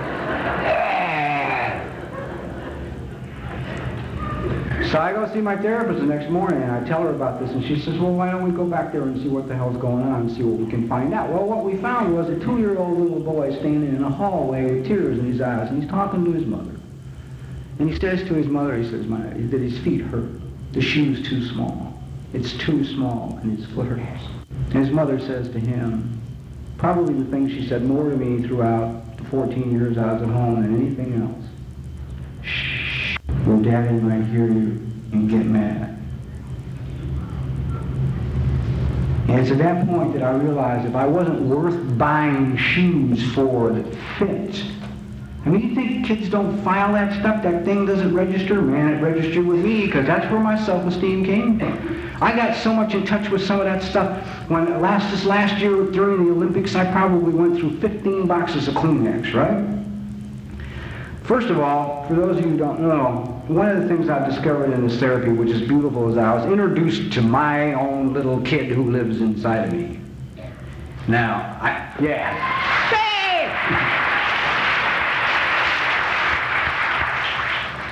S2: So I go see my therapist the next morning and I tell her about this, and she says, well, why don't we go back there and see what the hell's going on and see what we can find out. Well, what we found was a 2-year-old little boy standing in a hallway with tears in his eyes, and he's talking to his mother. And he says to his mother, he says, that his feet hurt. The shoe's too small. It's too small, and his foot hurts. And his mother says to him, probably the thing she said more to me throughout the 14 years I was at home than anything else. Shh, your daddy might hear you and get mad. And it's at that point that I realized if I wasn't worth buying shoes for that fit, I mean, you think kids don't file that stuff? That thing doesn't register? Man, it registered with me because that's where my self-esteem came from. I got so much in touch with some of that stuff when this last year during the Olympics, I probably went through 15 boxes of Kleenex, right? First of all, for those of you who don't know, one of the things I've discovered in this therapy, which is beautiful, is I was introduced to my own little kid who lives inside of me. Now,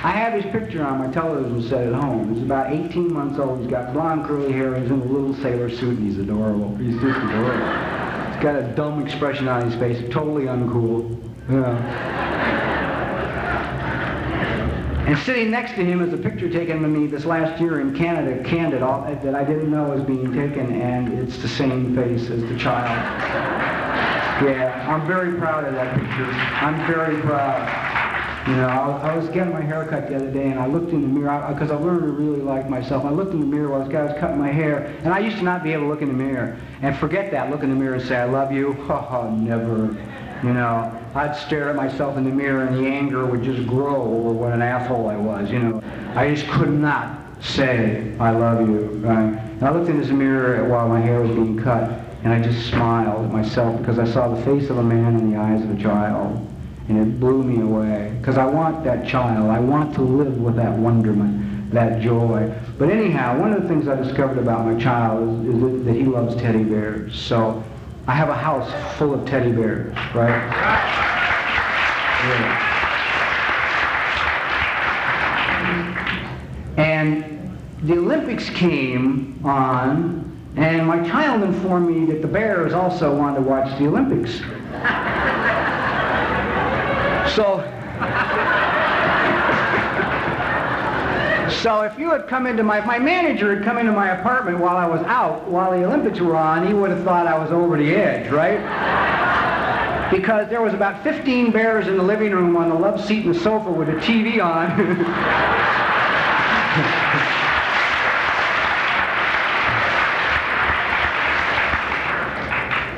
S2: I have his picture on my television set at home. He's about 18 months old. He's got blonde curly hair. He's in a little sailor suit, and he's adorable. He's just adorable. He's got a dumb expression on his face, totally uncool. And sitting next to him is a picture taken of me this last year in Canada, candid, that I didn't know was being taken, and it's the same face as the child. Yeah, I'm very proud of that picture. I'm very proud. You know, I was getting my hair cut the other day, and I looked in the mirror, because I learned to really like myself. I looked in the mirror while this guy was cutting my hair, and I used to not be able to look in the mirror and forget that, look in the mirror and say, I love you. Never. You know, I'd stare at myself in the mirror, and the anger would just grow over what an asshole I was, you know. I just could not say, I love you, right? And I looked in this mirror while my hair was being cut, and I just smiled at myself because I saw the face of a man in the eyes of a child. And it blew me away, because I want that child. I want to live with that wonderment, that joy. But anyhow, one of the things I discovered about my child is that he loves teddy bears. So I have a house full of teddy bears, right? Yeah. And the Olympics came on, and my child informed me that the bears also wanted to watch the Olympics. So if you had come into my manager had come into my apartment while I was out, while the Olympics were on, he would have thought I was over the edge, right? Because there was about 15 bears in the living room on the love seat and the sofa with the TV on.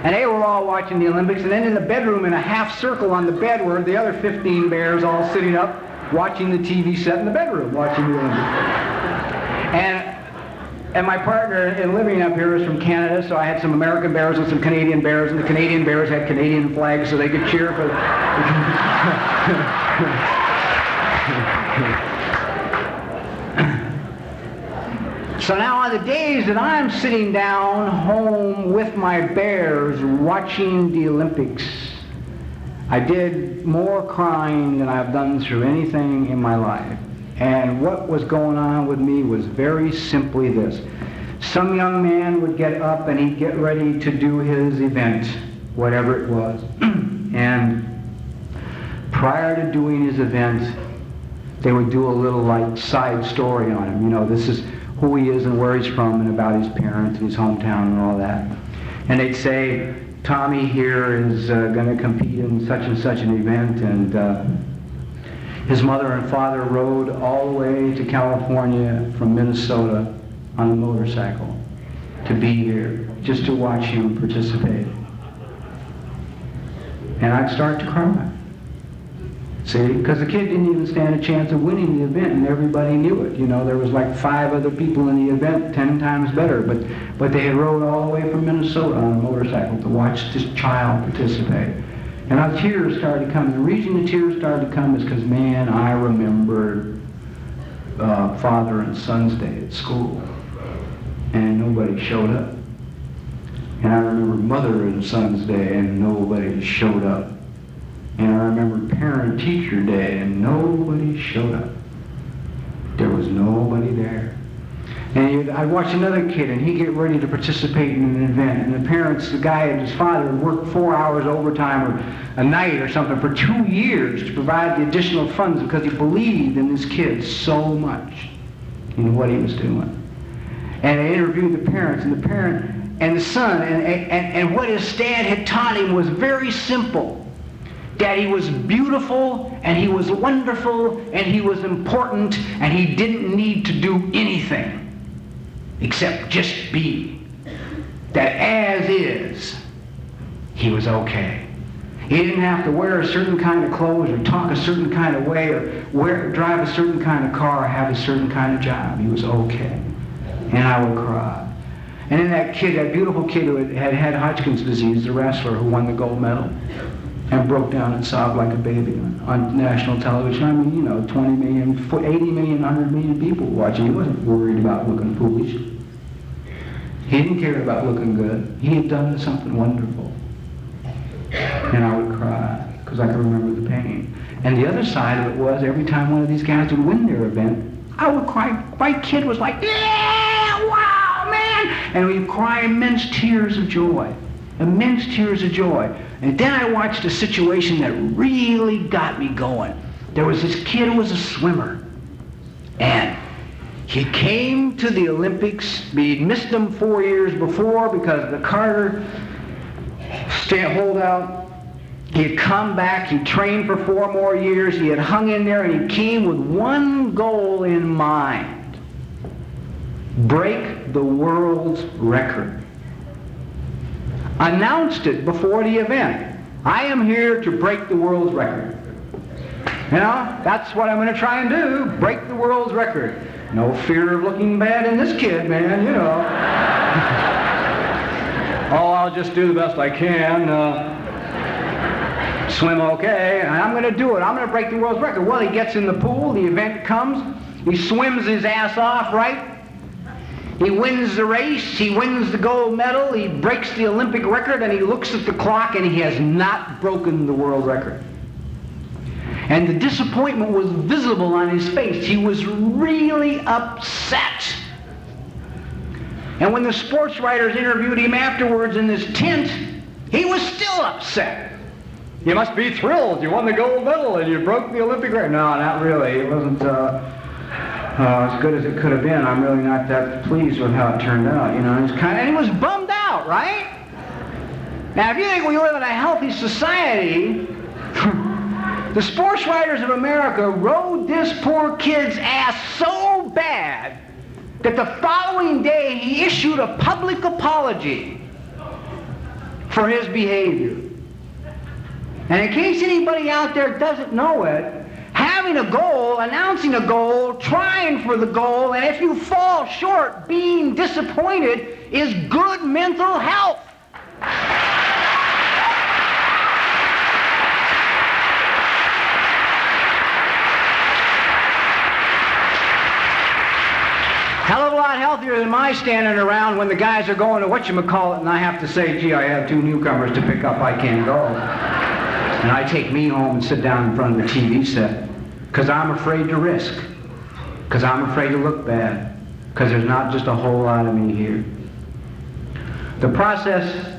S2: And they were all watching the Olympics, and then in the bedroom in a half circle on the bed were the other 15 bears all sitting up watching the TV set in the bedroom, watching the Olympics. And my partner in living up here is from Canada, so I had some American bears and some Canadian bears, and the Canadian bears had Canadian flags so they could cheer for... So now on the days that I'm sitting down home with my bears watching the Olympics, I did more crying than I've done through anything in my life. And what was going on with me was very simply this. Some young man would get up and he'd get ready to do his event, whatever it was. And prior to doing his event, they would do a little like side story on him. You know, this is who he is and where he's from and about his parents and his hometown and all that. And they'd say, Tommy here is going to compete in such and such an event, and his mother and father rode all the way to California from Minnesota on a motorcycle to be here, just to watch him participate. And I'd start to cry. See, because the kid didn't even stand a chance of winning the event, and everybody knew it. You know, there was like 5 other people in the event, 10 times better, but they had rode all the way from Minnesota on a motorcycle to watch this child participate. And our tears started to come. The reason the tears started to come is because, man, I remembered Father and Son's Day at school, and nobody showed up. And I remember Mother and Son's Day, and nobody showed up. And I remember Parent-Teacher Day, and nobody showed up. There was nobody there. And I'd watch another kid, and he'd get ready to participate in an event, and the parents, the guy and his father would work 4 hours overtime or a night or something for 2 years to provide the additional funds because he believed in this kid so much in what he was doing. And they interviewed the parents, and the parent and the son, and what his dad had taught him was very simple. That he was beautiful, and he was wonderful, and he was important, and he didn't need to do anything except just be. That as is, he was okay. He didn't have to wear a certain kind of clothes or talk a certain kind of way or drive a certain kind of car or have a certain kind of job. He was okay. And I would cry. And then that kid, that beautiful kid who had Hodgkin's disease, the wrestler who won the gold medal, and broke down and sobbed like a baby on national television. I mean, 20 million, 80 million, 100 million people watching. He wasn't worried about looking foolish. He didn't care about looking good. He had done something wonderful. And I would cry, because I could remember the pain. And the other side of it was, every time one of these guys would win their event, I would cry. My kid was like, yeah, wow, man! And we'd cry immense tears of joy. Immense tears of joy. And then I watched a situation that really got me going. There was this kid who was a swimmer. And he came to the Olympics. He'd missed them 4 years before because of the Carter holdout. He had come back, he trained for 4 more years, he had hung in there, and he came with one goal in mind: break the world's record. Announced it before the event. I am here to break the world's record. That's what I'm going to try and do, break the world's record. No fear of looking bad in this kid, man, Oh, I'll just do the best I can. Swim okay, and I'm going to do it. I'm going to break the world's record. Well, he gets in the pool, the event comes, he swims his ass off, right? He wins the race, he wins the gold medal, he breaks the Olympic record, and he looks at the clock and he has not broken the world record. And the disappointment was visible on his face. He was really upset. And when the sports writers interviewed him afterwards in this tent, he was still upset. You must be thrilled. You won the gold medal and you broke the Olympic record. No, not really. It wasn't as good as it could have been. I'm really not that pleased with how it turned out. And he was bummed out, right? Now, if you think we live in a healthy society, the sports writers of America rode this poor kid's ass so bad that the following day he issued a public apology for his behavior. And in case anybody out there doesn't know it, having a goal, announcing a goal, trying for the goal, and if you fall short, being disappointed is good mental health. Hell of a lot healthier than my standing around when the guys are going to whatchamacallit and I have to say, gee, I have 2 newcomers to pick up, I can't go. And I take me home and sit down in front of the TV set because I'm afraid to risk, because I'm afraid to look bad, because there's not just a whole lot of me here. The process,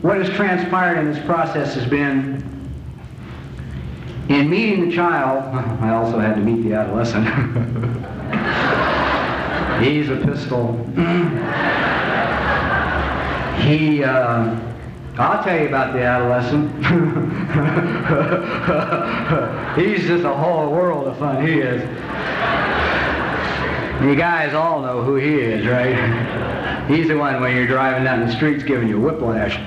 S2: what has transpired in this process has been, in meeting the child, I also had to meet the adolescent. He's a pistol. I'll tell you about the adolescent. He's just a whole world of fun, he is. You guys all know who he is, right? He's the one when you're driving down the streets giving you whiplash.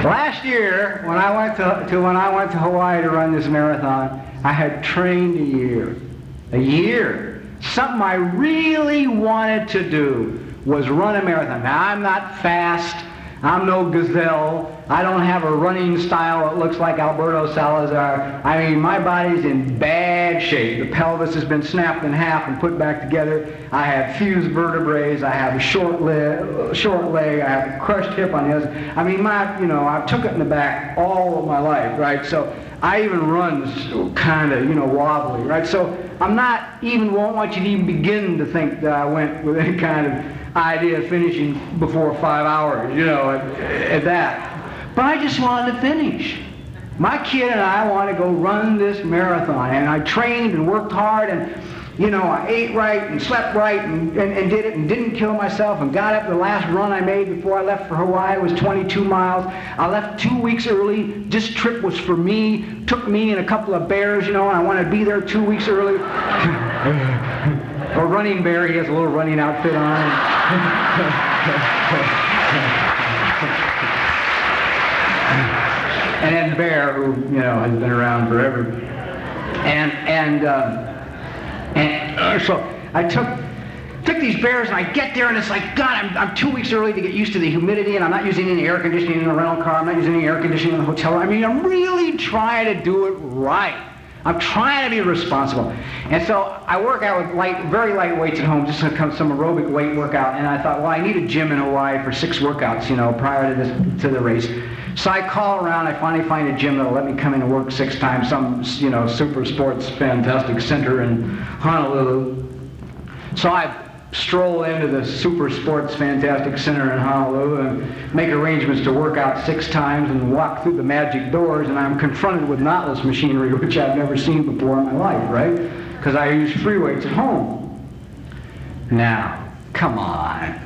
S2: Last year, when I went to Hawaii to run this marathon, I had trained a year. A year. Something I really wanted to do was run a marathon. Now, I'm not fast. I'm no gazelle. I don't have a running style that looks like Alberto Salazar. I mean, my body's in bad shape. The pelvis has been snapped in half and put back together. I have fused vertebrae. I have a short leg. I have a crushed hip on the other. I mean, I took it in the back all of my life, right? So I even run kind of, wobbly, right? So won't want you to even begin to think that I went with any kind of idea of finishing before 5 hours, at that. But I just wanted to finish. My kid and I want to go run this marathon, and I trained and worked hard, and I ate right and slept right and did it and didn't kill myself and got up. The last run I made before I left for Hawaii was 22 miles. I left 2 weeks early. This trip was for me. Took me and a couple of bears, and I wanted to be there 2 weeks early. A running bear, he has a little running outfit on. And then Bear, who, has been around forever. So I took took these bears, and I get there, and it's like, God, I'm 2 weeks early to get used to the humidity, and I'm not using any air conditioning in the rental car. I'm not using any air conditioning in the hotel room. I mean, I'm really trying to do it right. I'm trying to be responsible. And so I work out with very light weights at home, just some aerobic weight workout. And I thought, well, I need a gym in Hawaii for 6 workouts, prior to the race. So I call around. I finally find a gym that'll let me come in and work 6 times. Some, super sports fantastic center in Honolulu. So I stroll into the Super Sports Fantastic Center in Honolulu and make arrangements to work out 6 times and walk through the magic doors, and I'm confronted with knotless machinery, which I've never seen before in my life, right? Because I use free weights at home. Now, come on.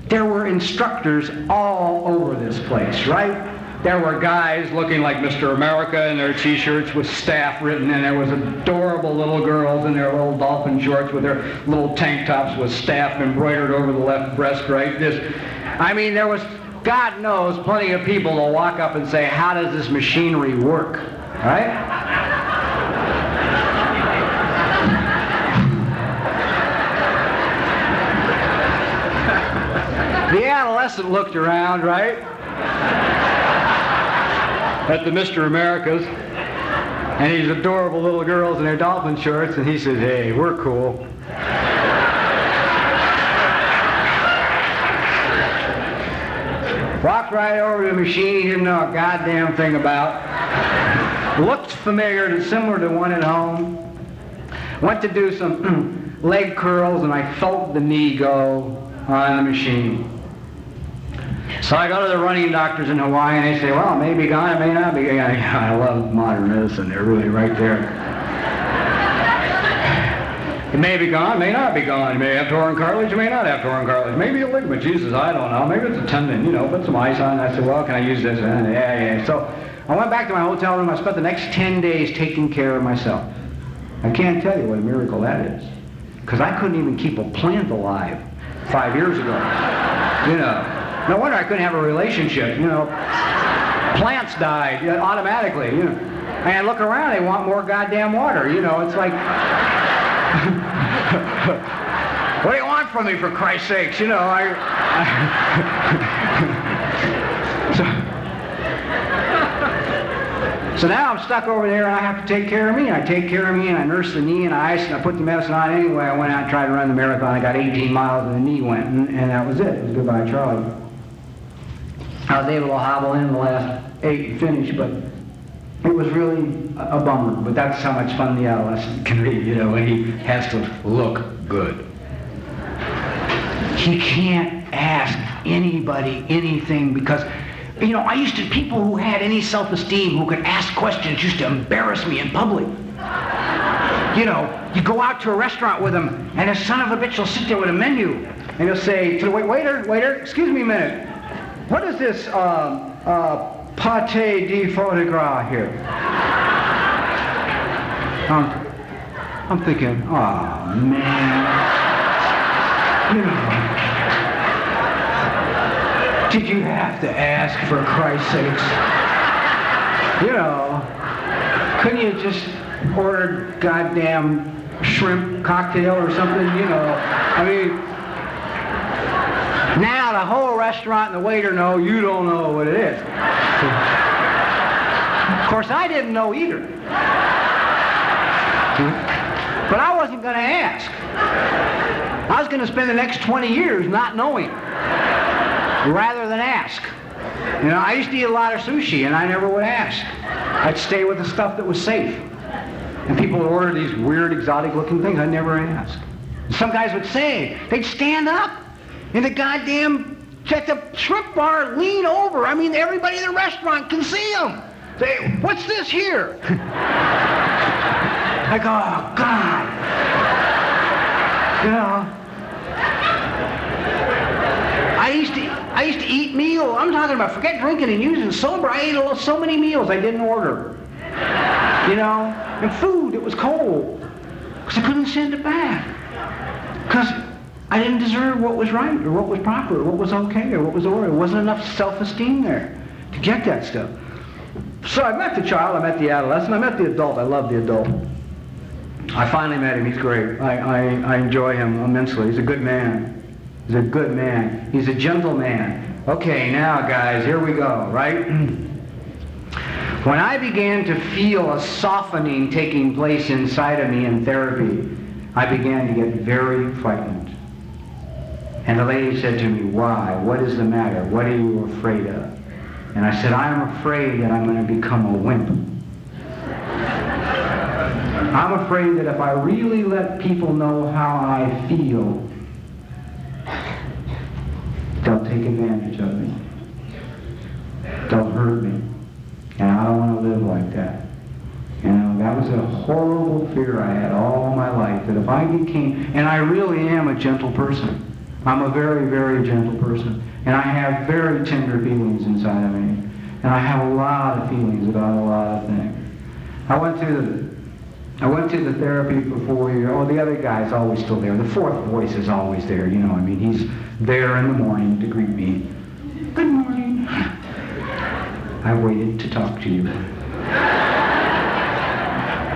S2: There were instructors all over this place, right? There were guys looking like Mr. America in their t-shirts with staff written, and there was adorable little girls in their little dolphin shorts with their little tank tops with staff embroidered over the left breast, right? There was, God knows, plenty of people to walk up and say, how does this machinery work, right? The adolescent looked around, right? At the Mr. Americas, and these adorable little girls in their dolphin shorts, and he says, hey, we're cool. Walked right over to the machine he didn't know a goddamn thing about. Looked familiar and similar to one at home. Went to do some leg curls, and I felt the knee go on the machine. So I go to the running doctors in Hawaii, and they say, well, it may be gone, it may not be gone. I love modern medicine. They're really right there. It may be gone, may not be gone. You may have torn cartilage, you may not have torn cartilage. Maybe a ligament, Jesus, I don't know. Maybe it's a tendon, put some ice on it. I said, well, can I use this? Yeah. So I went back to my hotel room. I spent the next 10 days taking care of myself. I can't tell you what a miracle that is. Because I couldn't even keep a plant alive 5 years ago. No wonder I couldn't have a relationship, Plants died automatically, And I look around, they want more goddamn water, It's like, what do you want from me, for Christ's sakes? So now I'm stuck over there, and I have to take care of me. I take care of me, and I nurse the knee and I ice, and I put the medicine on anyway. I went out and tried to run the marathon. I got 18 miles, and the knee went, and that was it. It was goodbye, Charlie. I was able to hobble in the last 8 and finish, but it was really a bummer. But that's how much fun the adolescent can be, when he has to look good. He can't ask anybody anything because, people who had any self-esteem, who could ask questions, used to embarrass me in public. You go out to a restaurant with them, and a son of a bitch will sit there with a menu, and he'll say to the waiter, excuse me a minute. What is this pâté de foie de gras here? I'm thinking, oh man, did you have to ask, for Christ's sakes? Couldn't you just order goddamn shrimp cocktail or something? Now the whole restaurant and the waiter know you don't know what it is. Of course, I didn't know either. But I wasn't going to ask. I was going to spend the next 20 years not knowing, rather than ask. I used to eat a lot of sushi, and I never would ask. I'd stay with the stuff that was safe. And people would order these weird, exotic-looking things. I'd never ask. Some guys would say, they'd stand up in the goddamn, at the shrimp bar, lean over. Everybody in the restaurant can see them. Say, what's this here? I go, oh, God. I used to eat meals. I'm talking about, forget drinking and using sober. I ate so many meals I didn't order. And food, it was cold. Because I couldn't send it back. Because I didn't deserve what was right, or what was proper, or what was okay, or what was ordered. There wasn't enough self-esteem there to get that stuff. So I met the child, I met the adolescent, I met the adult. I love the adult. I finally met him. He's great. I enjoy him immensely. He's a good man. He's a good man. He's a gentle man. Okay, now guys, here we go, right? When I began to feel a softening taking place inside of me in therapy, I began to get very frightened. And the lady said to me, why? What is the matter? What are you afraid of? And I said, I'm afraid that I'm going to become a wimp. I'm afraid that if I really let people know how I feel, they'll take advantage of me. They'll hurt me. And I don't want to live like that. You know, that was a horrible fear I had all my life, that if I became, and I really am a gentle person. I'm a very, very gentle person. And I have very tender feelings inside of me. And I have a lot of feelings about a lot of things. I went to the therapy for 4 years. Oh, the other guy's always still there. The fourth voice is always there, you know. I mean, he's there in the morning to greet me. Good morning. I waited to talk to you.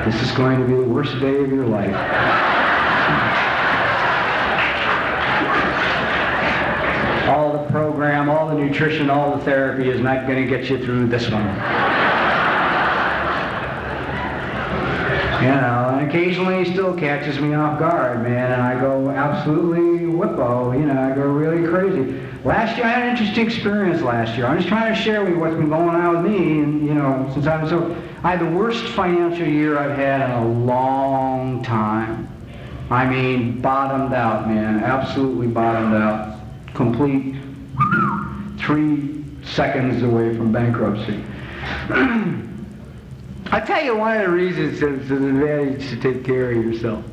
S2: This is going to be the worst day of your life. All the program, all the nutrition, all the therapy is not going to get you through this one. You know, and occasionally he still catches me off guard, man, and I go absolutely whippo, you know, I go really crazy. Last year, I had an interesting experience last year. I'm just trying to share with you what's been going on with me, and, you know, since I had the worst financial year I've had in a long time. I mean, bottomed out, man, absolutely bottomed out. Complete 3 seconds away from bankruptcy. I tell you one of the reasons it's an advantage to take care of yourself.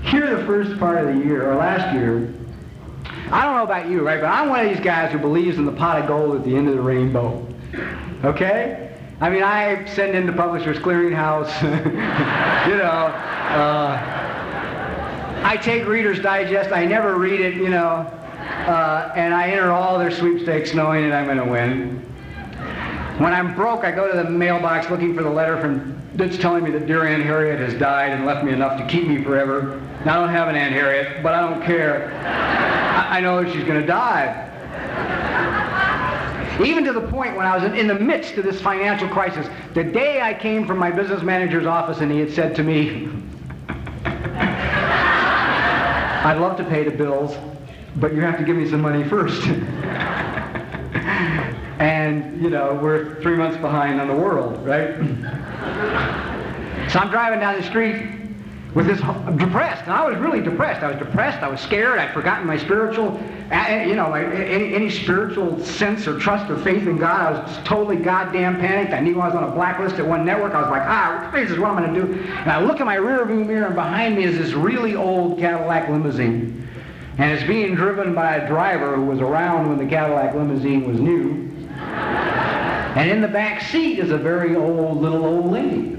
S2: Here the first part of the year, or last year, I don't know about you, right, but I'm one of these guys who believes in the pot of gold at the end of the rainbow. Okay? I mean, I send in to Publishers Clearinghouse, you know, I take Reader's Digest, I never read it, you know, and I enter all their sweepstakes knowing that I'm going to win. When I'm broke, I go to the mailbox looking for the letter that's telling me that dear Aunt Harriet has died and left me enough to keep me forever. Now, I don't have an Aunt Harriet, but I don't care. I know she's going to die. Even to the point when I was in the midst of this financial crisis, the day I came from my business manager's office and he had said to me, I'd love to pay the bills, but you have to give me some money first. And, you know, we're 3 months behind on the world, right? So I'm driving down the street with this, depressed, and I was really depressed. I was depressed, I was scared, I'd forgotten my spiritual, you know, any spiritual sense or trust or faith in God. I was totally goddamn panicked. I knew I was on a blacklist at one network. I was like, this is what I'm going to do. And I look in my rearview mirror, and behind me is this really old Cadillac limousine. And it's being driven by a driver who was around when the Cadillac limousine was new. And in the back seat is a very little old lady.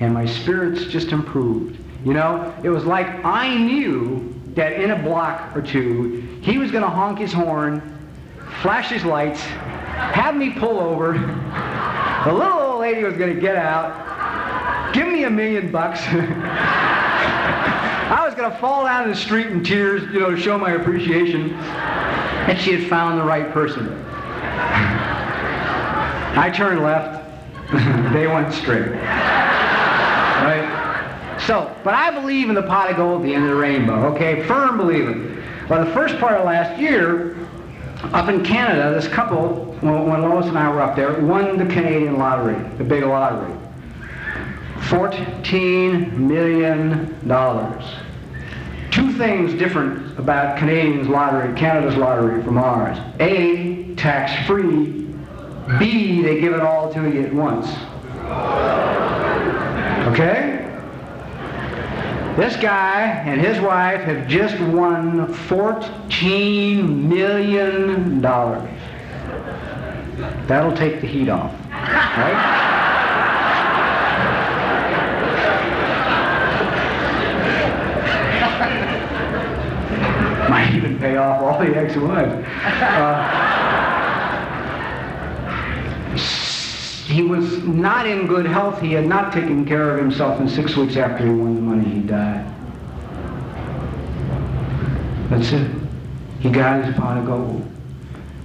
S2: And my spirits just improved. You know, it was like I knew that in a block or two, he was going to honk his horn, flash his lights, have me pull over. The little old lady was going to get out, give me $1 million. I was going to fall down in the street in tears, you know, to show my appreciation. And she had found the right person. I turned left, they went straight. Right? So, but I believe in the pot of gold at the end of the rainbow, okay? Firm believer. Well, the first part of last year, up in Canada, this couple, when Lois and I were up there, won the Canadian lottery, the big lottery. $14 million. 2 things different about Canadians' lottery, Canada's lottery from ours. A, tax-free. B, they give it all to you at once. Okay? This guy and his wife have just won $14 million. That'll take the heat off. Right? Might even pay off all the ex-wives. he was not in good health. He had not taken care of himself, and 6 weeks after he won the money, he died. That's it. He got his pot of gold.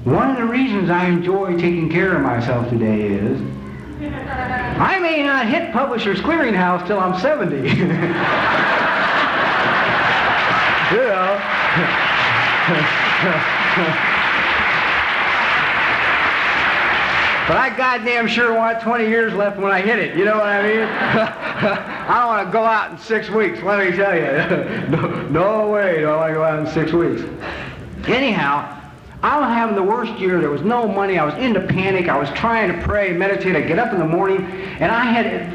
S2: One of the reasons I enjoy taking care of myself today is I may not hit Publishers Clearinghouse till I'm 70. You know. But I goddamn sure want 20 years left when I hit it, you know what I mean? I don't want to go out in 6 weeks, let me tell you. No way do I want to go out in 6 weeks. Anyhow, I was having the worst year. There was no money. I was into panic. I was trying to pray, meditate. I'd get up in the morning, and I had,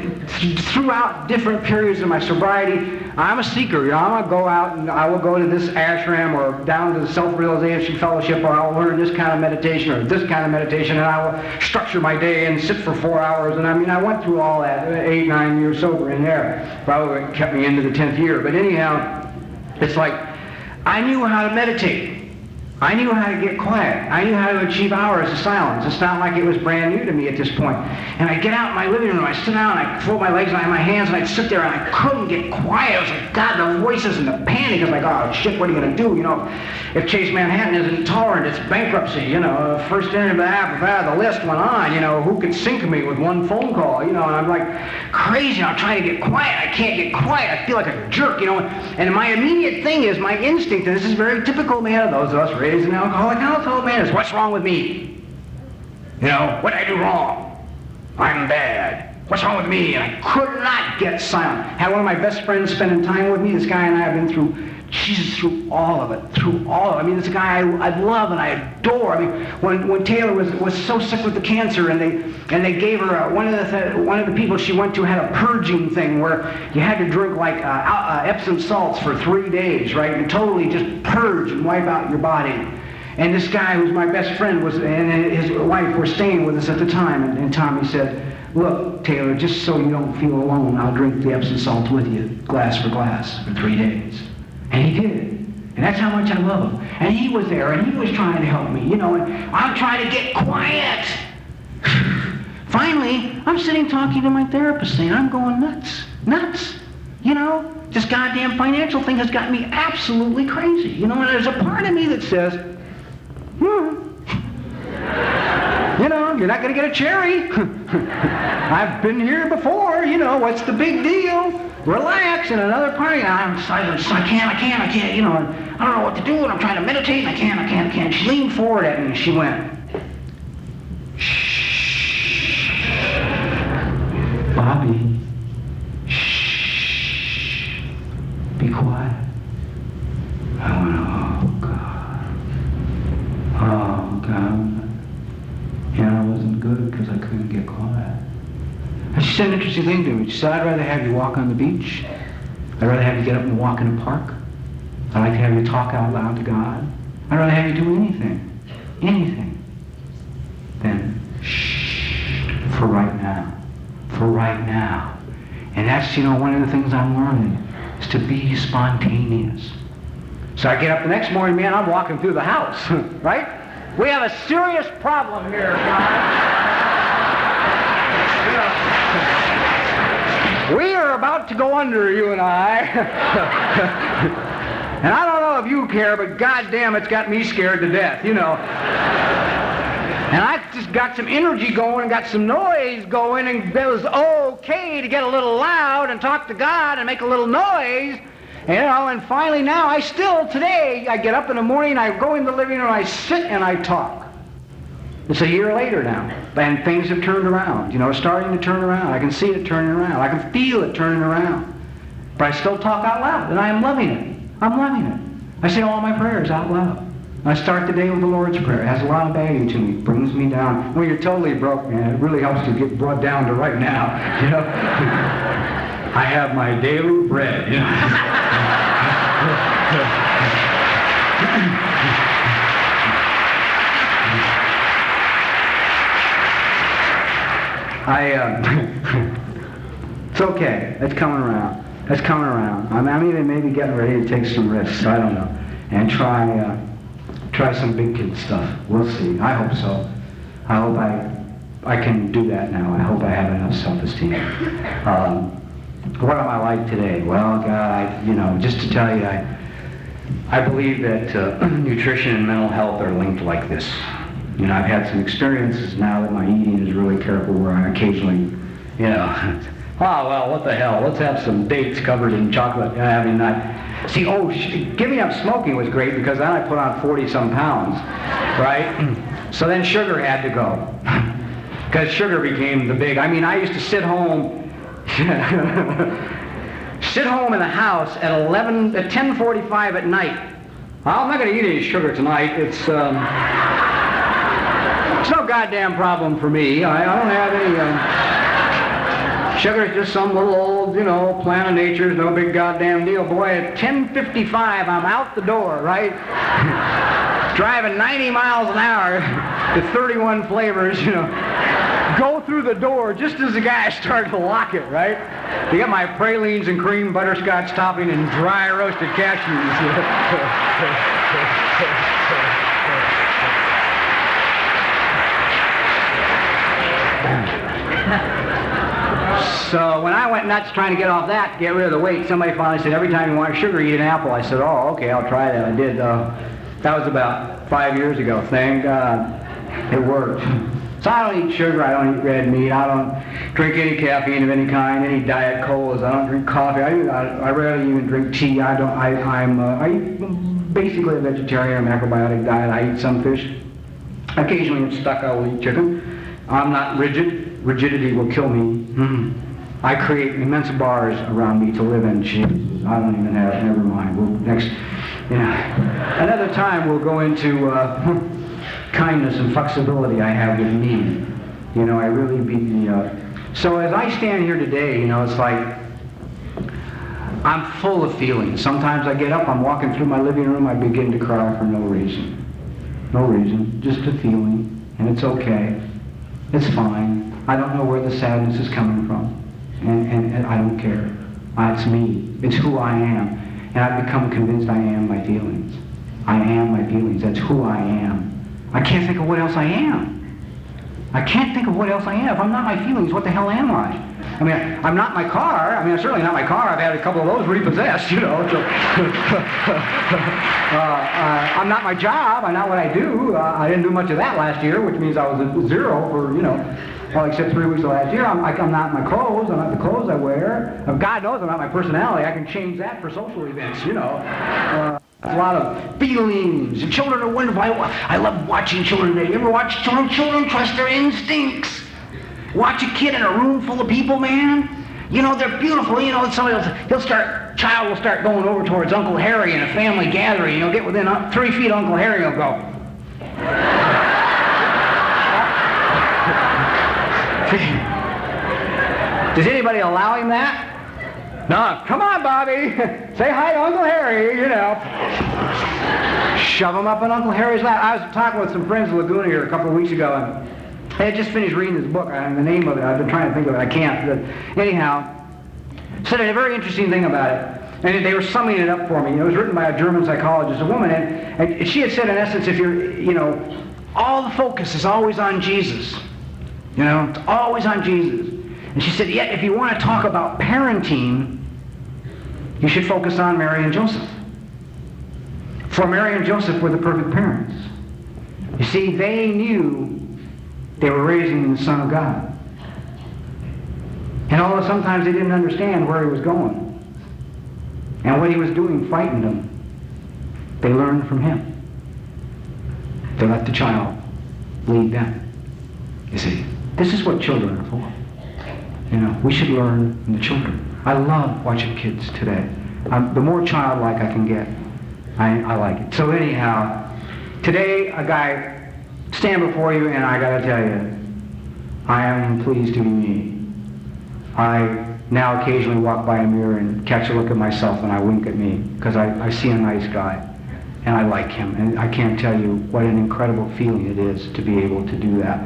S2: throughout different periods of my sobriety, I'm a seeker. You know, I'm going to go out and I will go to this ashram or down to the self-realization fellowship, or I'll learn this kind of meditation or this kind of meditation, and I will structure my day and sit for 4 hours. And I mean, I went through all that, 8, 9 years sober in there. Probably kept me into the 10th year. But anyhow, it's like I knew how to meditate. I knew how to get quiet. I knew how to achieve hours of silence. It's not like it was brand new to me at this point. And I'd get out in my living room, I'd sit down, and I'd fold my legs, and I had my hands, and I'd sit there, and I couldn't get quiet. I was like, God, the voices and the panic. I was like, oh, shit, what are you going to do? You know, if Chase Manhattan isn't tolerant, it's bankruptcy. You know, first in the list went on. You know, who could sink me with one phone call? You know, and I'm like crazy. I'm trying to get quiet. I can't get quiet. I feel like a jerk, you know. And my immediate thing is, my instinct, and this is very typical, man, of those of us raised in an alcoholic household, man, is what's wrong with me? You know, what did I do wrong? I'm bad. What's wrong with me? And I could not get silent. Had one of my best friends spending time with me. This guy and I have been through, Jesus, through all of it. I mean, this guy I love and I adore. I mean, when Taylor was so sick with the cancer, and they gave her one of the people she went to had a purging thing where you had to drink like Epsom salts for 3 days, right, and totally just purge and wipe out your body. And this guy who's my best friend and his wife were staying with us at the time, and Tommy said, look, Taylor, just so you don't feel alone, I'll drink the Epsom salt with you, glass for glass, for 3 days. And he did. And that's how much I love him. And he was there, and he was trying to help me, you know, and I'm trying to get quiet. Finally, I'm sitting talking to my therapist saying, I'm going nuts. You know, this goddamn financial thing has got me absolutely crazy. You know, and there's a part of me that says, you know, you're not going to get a cherry. I've been here before, you know, what's the big deal? Relax. And another part, I'm silent, I can't, you know, I don't know what to do, and I'm trying to meditate, and I can't. She leaned forward at me, and she went, shh, Bobby, shh, be quiet. I went, oh, God. And I wasn't good because I couldn't get quiet. And she said an interesting thing to me. She said, I'd rather have you walk on the beach. I'd rather have you get up and walk in a park. I'd like to have you talk out loud to God. I'd rather have you do anything, than shh, for right now. And that's, you know, one of the things I'm learning, is to be spontaneous. So I get up the next morning, man, I'm walking through the house, right? We have a serious problem here, guys. We are about to go under, you and I. And I don't know if you care, but goddamn, it's got me scared to death, you know. And I just got some energy going and got some noise going, and it was okay to get a little loud and talk to God and make a little noise. You know, and finally now, today, I get up in the morning, I go in the living room, I sit and I talk. It's a year later now, and things have turned around. You know, it's starting to turn around. I can see it turning around. I can feel it turning around. But I still talk out loud, and I am loving it. I'm loving it. I say all my prayers out loud. I start the day with the Lord's Prayer. It has a lot of value to me. It brings me down. When you're totally broke, man, it really helps to get brought down to right now, you know. I have my daily bread, you know. It's okay. It's coming around. I'm even maybe getting ready to take some risks. I don't know, and try some big kid stuff. We'll see. I hope so. I I can do that now. I hope I have enough self-esteem. What am I like today? Well, God, just to tell you, I believe that nutrition and mental health are linked like this. I've had some experiences now that my eating is really careful where I occasionally, oh, well, what the hell? Let's have some dates covered in chocolate. Giving up smoking was great because then I put on 40-some pounds, right? So then sugar had to go because sugar became the big. I used to sit home in the house at 10:45 at night. I'm not going to eat any sugar tonight. It's no goddamn problem for me. I don't have any. Sugar is just some little old, plan of nature's no big goddamn deal. Boy, at 10:55, I'm out the door, right? Driving 90 miles an hour to 31 flavors, go through the door just as the guy started to lock it, right? To get my pralines and cream butterscotch topping and dry roasted cashews. So when I went nuts trying to get off that, to get rid of the weight, somebody finally said, every time you want sugar, eat an apple. I said, oh, okay, I'll try that. I did. That was about 5 years ago. Thank God it worked. So I don't eat sugar, I don't eat red meat, I don't drink any caffeine of any kind, any diet colas, I don't drink coffee, I rarely even drink tea. I eat basically a vegetarian, macrobiotic diet. I eat some fish. Occasionally I'm stuck, I will eat chicken. I'm not rigid. Rigidity will kill me. I create immense bars around me to live in. Jesus, I don't even have, never mind. Another time we'll go into kindness and flexibility I have with me. I really so as I stand here today, it's like I'm full of feelings. Sometimes I get up, I'm walking through my living room, I begin to cry for no reason. No reason, just a feeling, and it's okay. It's fine. I don't know where the sadness is coming from, and I don't care. It's me. It's who I am, and I've become convinced I am my feelings. I am my feelings. That's who I am. I can't think of what else I am. I can't think of what else I am. If I'm not my feelings, what the hell am I? I'm not my car. I'm certainly not my car. I've had a couple of those repossessed, So, I'm not my job. I'm not what I do. I didn't do much of that last year, which means I was at zero for, except 3 weeks of last year. I'm not my clothes. I'm not the clothes I wear. God knows I'm not my personality. I can change that for social events, A lot of feelings. And children are wonderful. I love watching children today. You ever watch children? Children trust their instincts. Watch a kid in a room full of people, man. They're beautiful. Child will start going over towards Uncle Harry in a family gathering. He'll get within 3 feet of Uncle Harry and he'll go. Does anybody allow him that? No, come on, Bobby. Say hi to Uncle Harry, Shove him up in Uncle Harry's lap. I was talking with some friends in Laguna here a couple of weeks ago, and I had just finished reading this book. The name of it, I've been trying to think of it. I can't. But anyhow, said a very interesting thing about it. And they were summing it up for me. It was written by a German psychologist, a woman, and she had said, in essence, if you're, all the focus is always on Jesus. It's always on Jesus. And she said, yet if you want to talk about parenting, you should focus on Mary and Joseph. For Mary and Joseph were the perfect parents. You see, they knew they were raising the Son of God. And although sometimes they didn't understand where he was going, and what he was doing frightened them, they learned from him. They let the child lead them. You see, this is what children are for. We should learn from the children. I love watching kids today. The more childlike I can get, I like it. So anyhow, today a guy stand before you, and I gotta tell you, I am pleased to be me. I now occasionally walk by a mirror and catch a look at myself, and I wink at me because I see a nice guy, and I like him, and I can't tell you what an incredible feeling it is to be able to do that.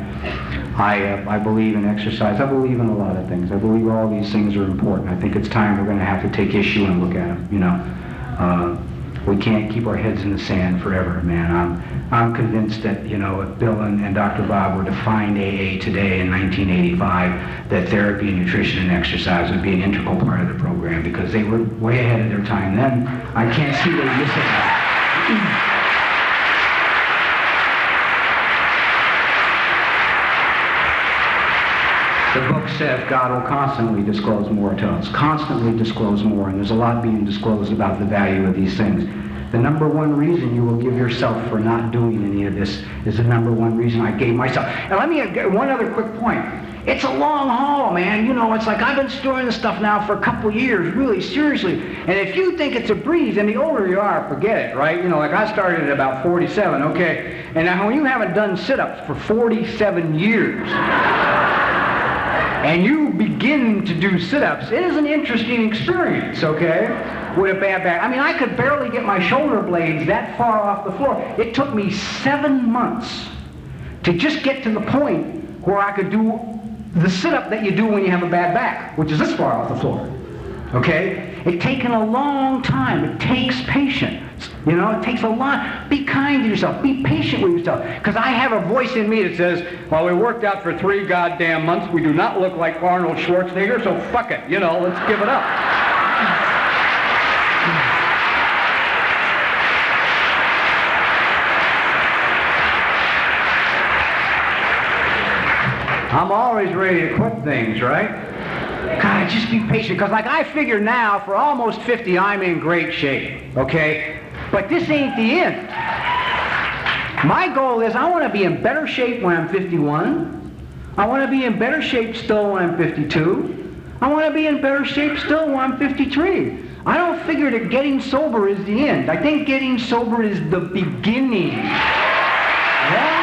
S2: I believe in exercise. I believe in a lot of things. I believe all these things are important. I think it's time we're going to have to take issue and look at them. We can't keep our heads in the sand forever, man. I'm convinced that, you know, if Bill and Dr. Bob were to find AA today in 1985, that therapy, nutrition, and exercise would be an integral part of the program, because they were way ahead of their time then. I can't see they miss it. The book says God will constantly disclose more to us, constantly disclose more, and there's a lot being disclosed about the value of these things. The number one reason you will give yourself for not doing any of this is the number one reason I gave myself. And let me get one other quick point. It's a long haul, man. You know, it's like I've been storing this stuff now for a couple years, really, seriously. And if you think it's a breeze, and the older you are, forget it, right? You know, like I started at about 47, okay? And now when you haven't done sit-ups for 47 years, and you begin to do sit-ups, it is an interesting experience, okay? With a bad back. I mean, I could barely get my shoulder blades that far off the floor. It took me 7 months to just get to the point where I could do the sit-up that you do when you have a bad back, which is this far off the floor, okay? It's taken a long time. It takes patience. You know, it takes a lot. Be kind to yourself. Be patient with yourself. Because I have a voice in me that says, well, we worked out for 3 goddamn months. We do not look like Arnold Schwarzenegger, so fuck it. You know, let's give it up. I'm always ready to quit things, right? God, just be patient. Because like I figure now, for almost 50, I'm in great shape, okay? But this ain't the end. My goal is I want to be in better shape when I'm 51. I want to be in better shape still when I'm 52. I want to be in better shape still when I'm 53. I don't figure that getting sober is the end. I think getting sober is the beginning. Yeah?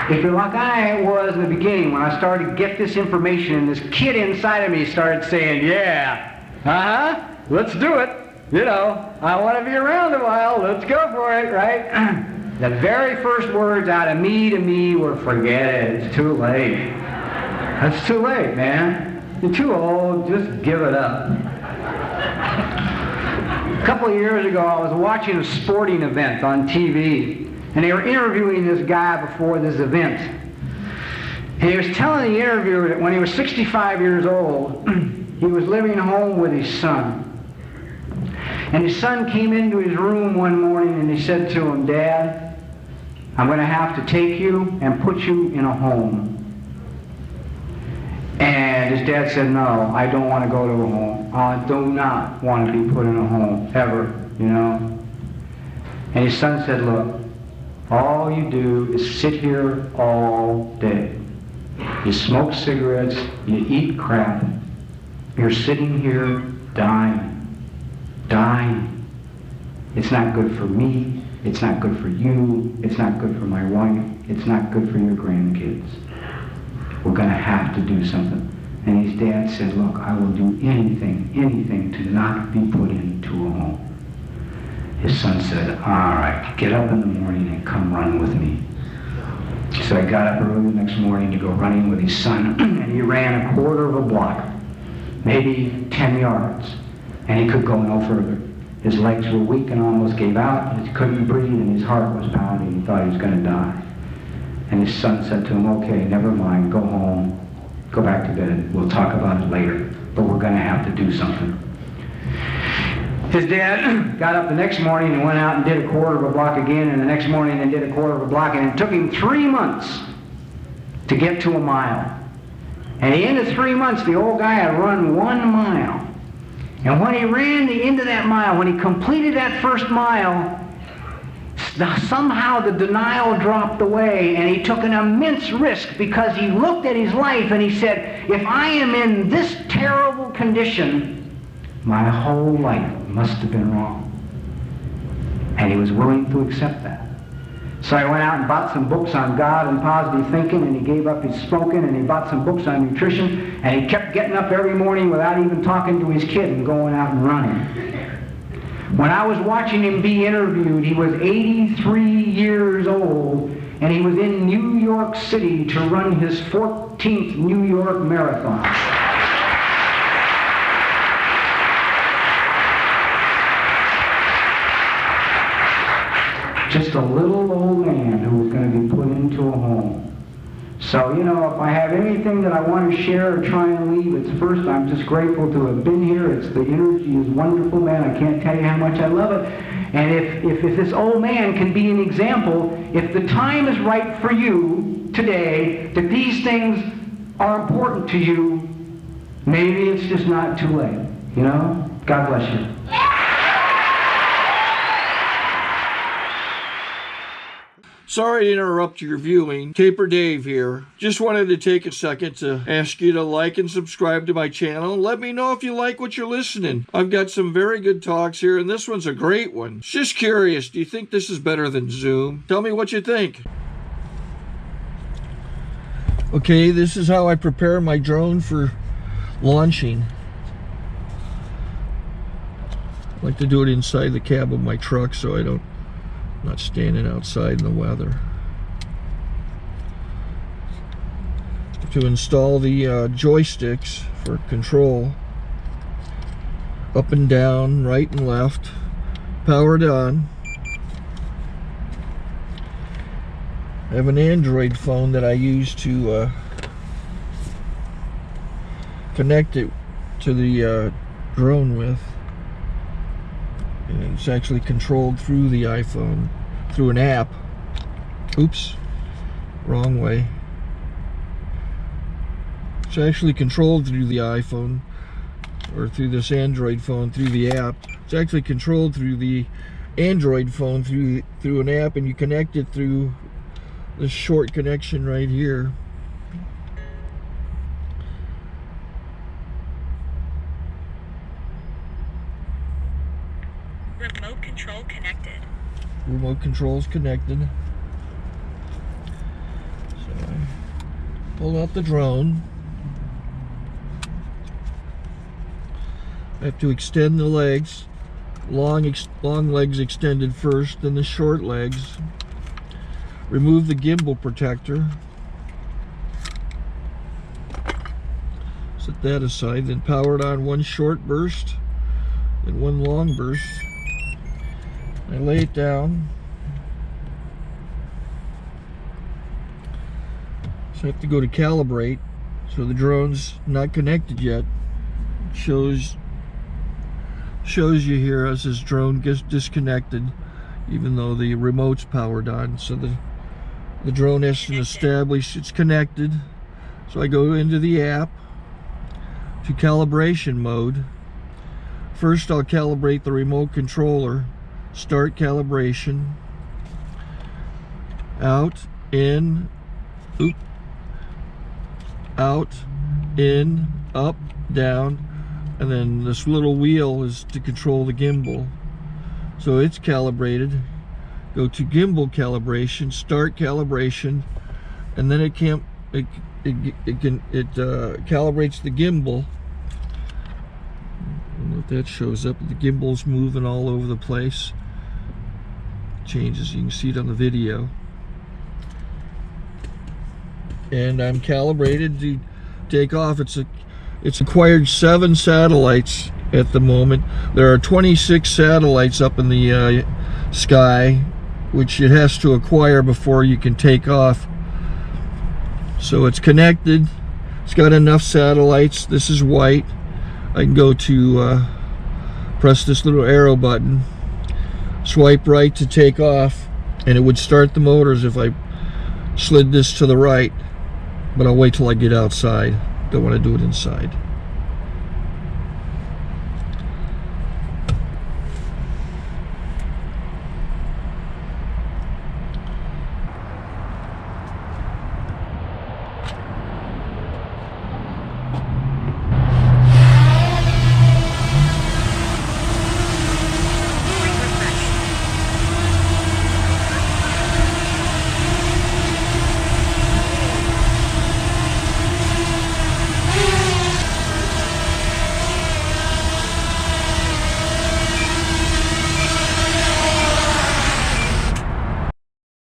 S2: If you're like I was in the beginning, when I started to get this information, and this kid inside of me started saying, yeah, let's do it. You know, I want to be around a while. Let's go for it, right? The very first words out of me to me were, forget it. It's too late. It's too late, man. You're too old. Just give it up. A couple of years ago, I was watching a sporting event on TV. And they were interviewing this guy before this event. And he was telling the interviewer that when he was 65 years old, he was living home with his son. And his son came into his room one morning and he said to him, Dad, I'm going to have to take you and put you in a home. And his dad said, no, I don't want to go to a home. I do not want to be put in a home, ever, you know. And his son said, look, all you do is sit here all day. You smoke cigarettes, you eat crap. You're sitting here dying. Dying. It's not good for me. It's not good for you. It's not good for my wife. It's not good for your grandkids. We're going to have to do something. And his dad said, look, I will do anything to not be put into a home. His son said, all right, get up in the morning and come run with me. So I got up early the next morning to go running with his son, and he ran a quarter of a block, maybe 10 yards, and he could go no further. His legs were weak and almost gave out. He couldn't breathe, and his heart was pounding. He thought he was going to die. And his son said to him, okay, never mind, go home, go back to bed. We'll talk about it later, but we're going to have to do something. His dad got up the next morning and went out and did a quarter of a block again, and the next morning and did a quarter of a block, and it took him 3 months to get to a mile. And at the end of 3 months, the old guy had run 1 mile. And when he ran the end of that mile, when he completed that first mile, somehow the denial dropped away, and he took an immense risk because he looked at his life and he said, if I am in this terrible condition, my whole life must have been wrong. And he was willing to accept that. So I went out and bought some books on God and positive thinking, and he gave up his smoking, and he bought some books on nutrition, and he kept getting up every morning without even talking to his kid and going out and running. When I was watching him be interviewed, he was 83 years old, and and he was in New York City to run his 14th New York Marathon. Just a little old man who was going to be put into a home. So, you know, if I have anything that I want to share or try and leave, it's first, I'm just grateful to have been here. It's the energy is wonderful, man. I can't tell you how much I love it. And if this old man can be an example, if the time is right for you today, that these things are important to you, maybe it's just not too late. You know? God bless you.
S1: Sorry to interrupt your viewing. Taper Dave here. Just wanted to take a second to ask you to like and subscribe to my channel. Let me know if you like what you're listening. I've got some very good talks here, and this one's a great one. Just curious, do you think this is better than Zoom? Tell me what you think. Okay, this is how I prepare my drone for launching. I like to do it inside the cab of my truck so I'm not standing outside in the weather. To install the joysticks for control, up and down, right and left, powered on. I have an Android phone that I use to connect it to the drone with. And it's actually controlled through the iPhone, through an app. Oops, wrong way. It's actually controlled through the iPhone, or through this Android phone, through the app. It's actually controlled through the Android phone, through an app, and you connect it through this short connection right here.
S3: Remote control connected.
S1: Remote control's connected. So I pull out the drone. I have to extend the legs. Long legs extended first, then the short legs. Remove the gimbal protector. Set that aside, then power it on one short burst, then one long burst. I lay it down. So I have to go to calibrate. So the drone's not connected yet. It shows you here as this drone gets disconnected, even though the remote's powered on. So the drone has to establish it's connected. So I go into the app to calibration mode. First I'll calibrate the remote controller. Start calibration. Out, in, oop, out, in, up, down, and then this little wheel is to control the gimbal. So it's calibrated. Go to gimbal calibration, start calibration, and then it calibrates the gimbal. I don't know if that shows up. The gimbal's moving all over the place. Changes, you can see it on the video. And I'm calibrated to take off. It's acquired 7 satellites at the moment. There are 26 satellites up in the sky, which it has to acquire before you can take off. So it's connected. It's got enough satellites. This is white. I can go to press this little arrow button, swipe right to take off, and it would start the motors if I slid this to the right. But I'll wait till I get outside. Don't want to do it inside.